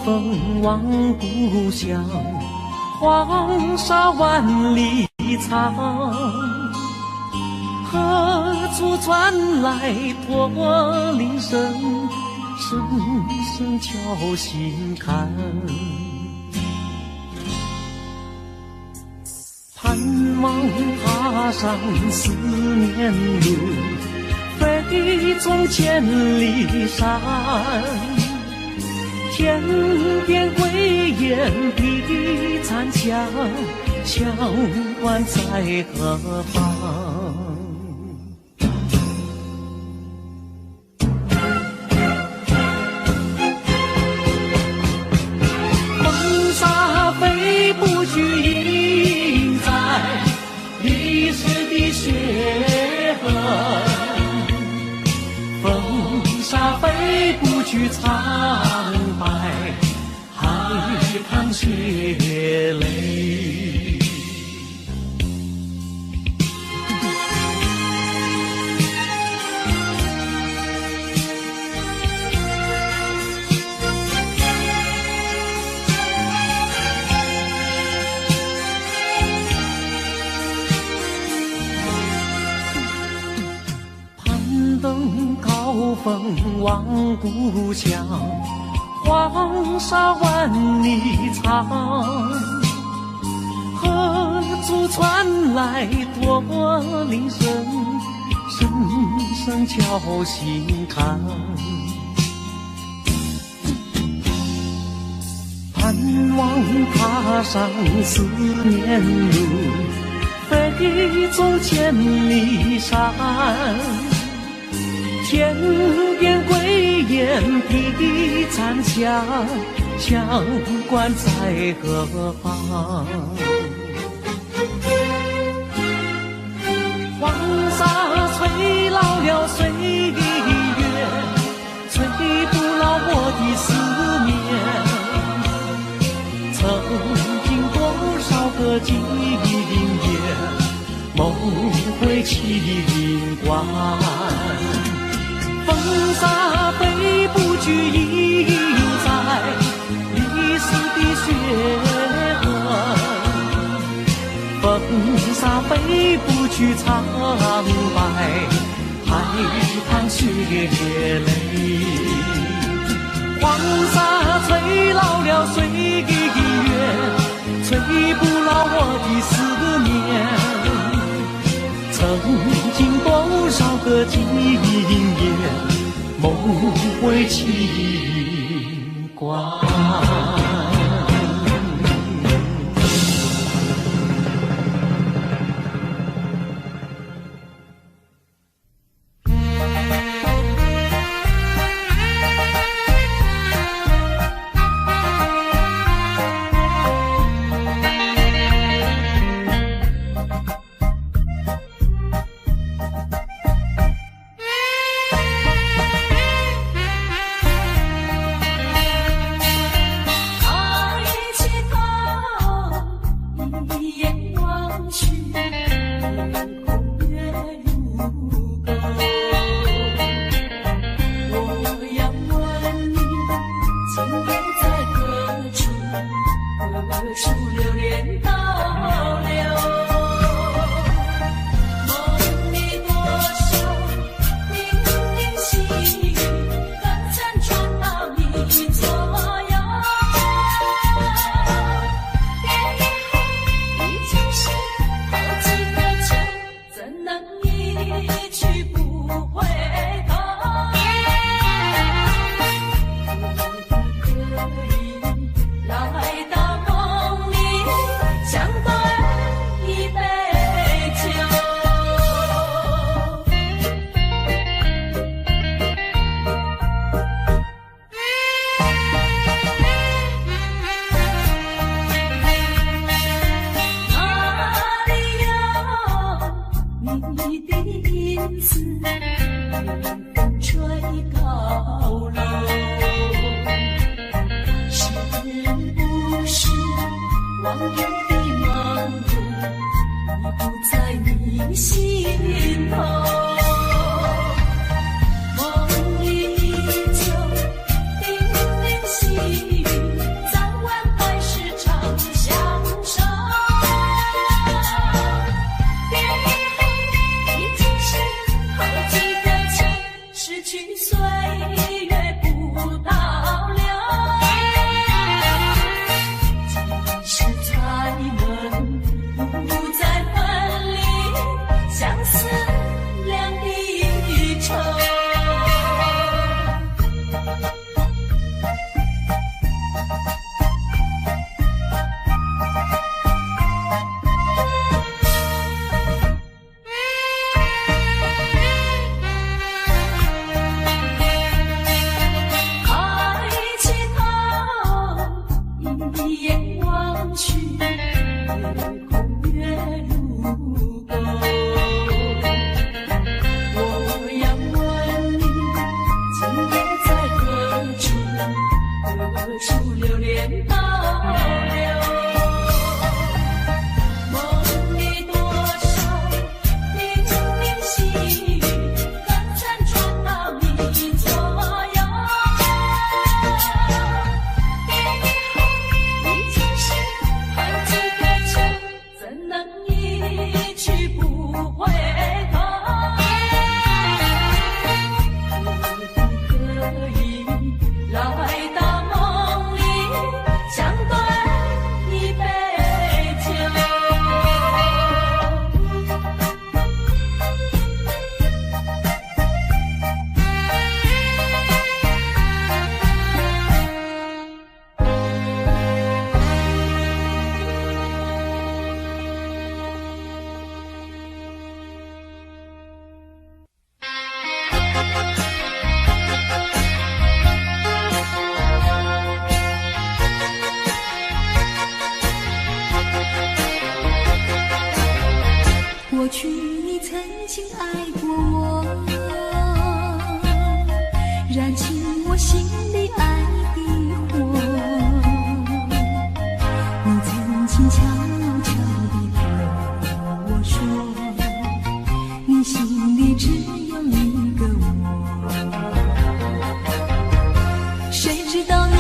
风望故乡，黄沙万里长，何处传来驼铃声，声声敲心坎。盼望踏上思念路，飞纵千里山。天边归雁披残香，相关在何方？风沙飞不去，印在历史的血痕。风沙飞不去，苍白海棠血泪。攀登高峰望故乡，黄沙万里长，何处传来驼铃声，声声敲心坎。盼望踏上思念路，飞纵千里山。天边归雁披残香，相关在何方？黄沙吹老了岁月，吹不老我的思念。曾经多少个今夜，梦回秦关。风沙飞不去，印在历史的血痕。风沙飞不去，苍白海棠血泪。黄沙吹老了岁月，吹不老我的思念。曾经多少个今夜，梦回秦关。望去，夜空月如钩。我要问你，今夜在何处？何处流连倒流？梦里多少零零细雨，刚辗转到你左右。已经是好几个秋，怎能一去不回头？可以来到梦里，相对一杯酒。哪里有你的影子，风吹高楼？是不是往日的梦路，已不在你心头？梦里就零零细雨，早晚还是常相守。已经是好几个秋，失去岁月不倒流。几时才能不再分离，相思两地愁？抬起头，一眼望去，夜空月如钩。我要问你，今夜在何处？何处流连倒流？梦里多少零零细雨，刚辗转到你左右。已经是好几个秋，怎能一去不回头？可以来到梦里，相对一杯酒。过去你曾经爱过我，燃起我心里爱的火。你曾经悄悄地对我说，你心里只有一个我。谁知道你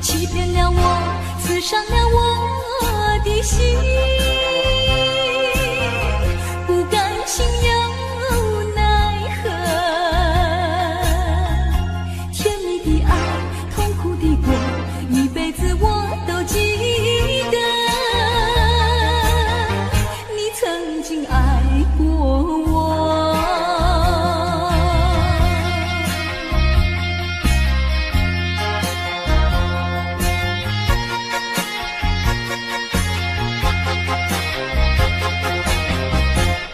欺骗了我，刺伤了我的心。不甘心又奈何，甜蜜的爱，痛苦的过，一辈子我都记得。你曾经爱过我。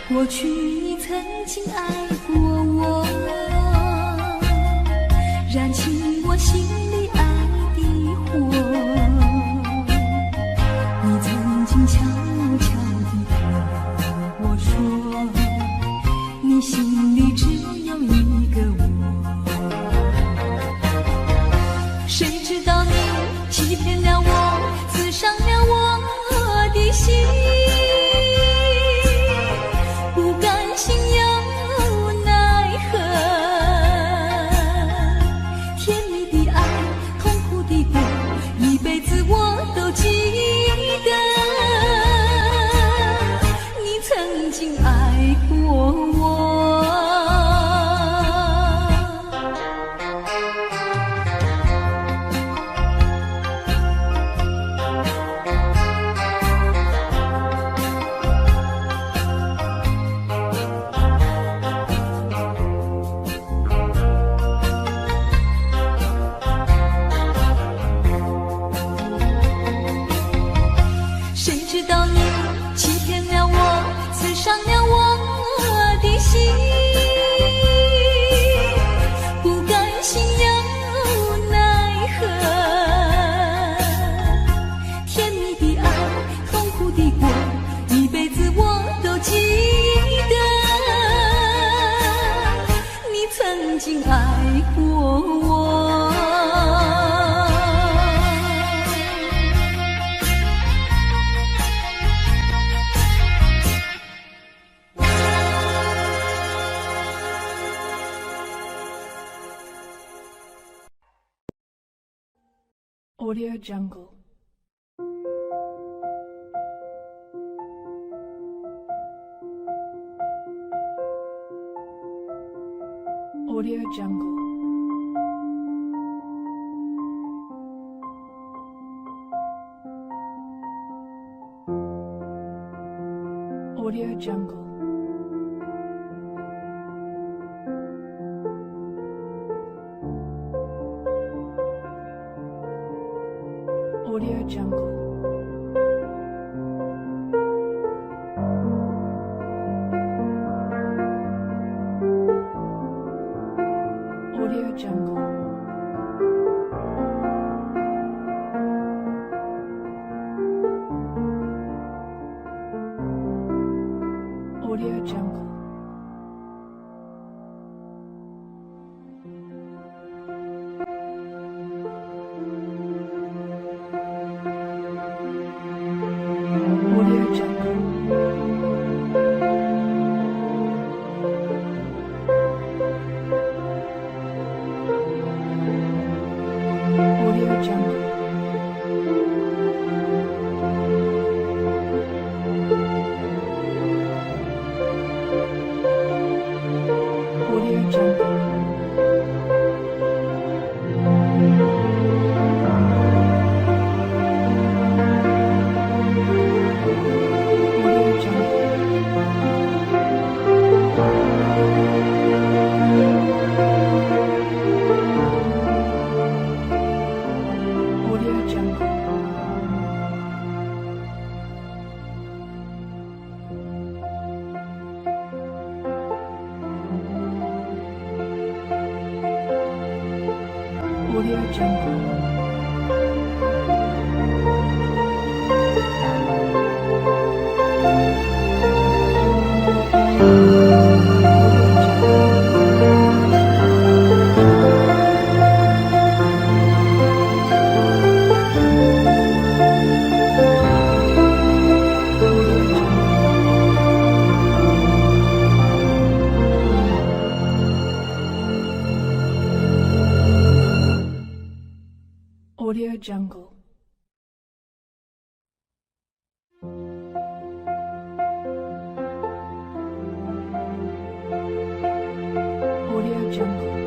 过去你曾经爱过我，燃起我心里爱的火。你曾经悄悄地对我说，你心里只有一个我。谁知道你欺骗了我，刺伤了我的心。经爱过我。谁知道你欺骗了我，刺伤了我的心，不甘心又奈何，甜蜜的爱，痛苦的过，一辈子我都记得。你曾经爱过我。Audio Jungle. Audio Jungle. Audio Jungle. Audio Jungle. Audio Jungle. Audio Jungle. Audio Jungle. Audio Jungle. Audio Jungle. Audio Jungle. Audio Jungle. Audio Jungle. Audio Jungle. Audio Jungle.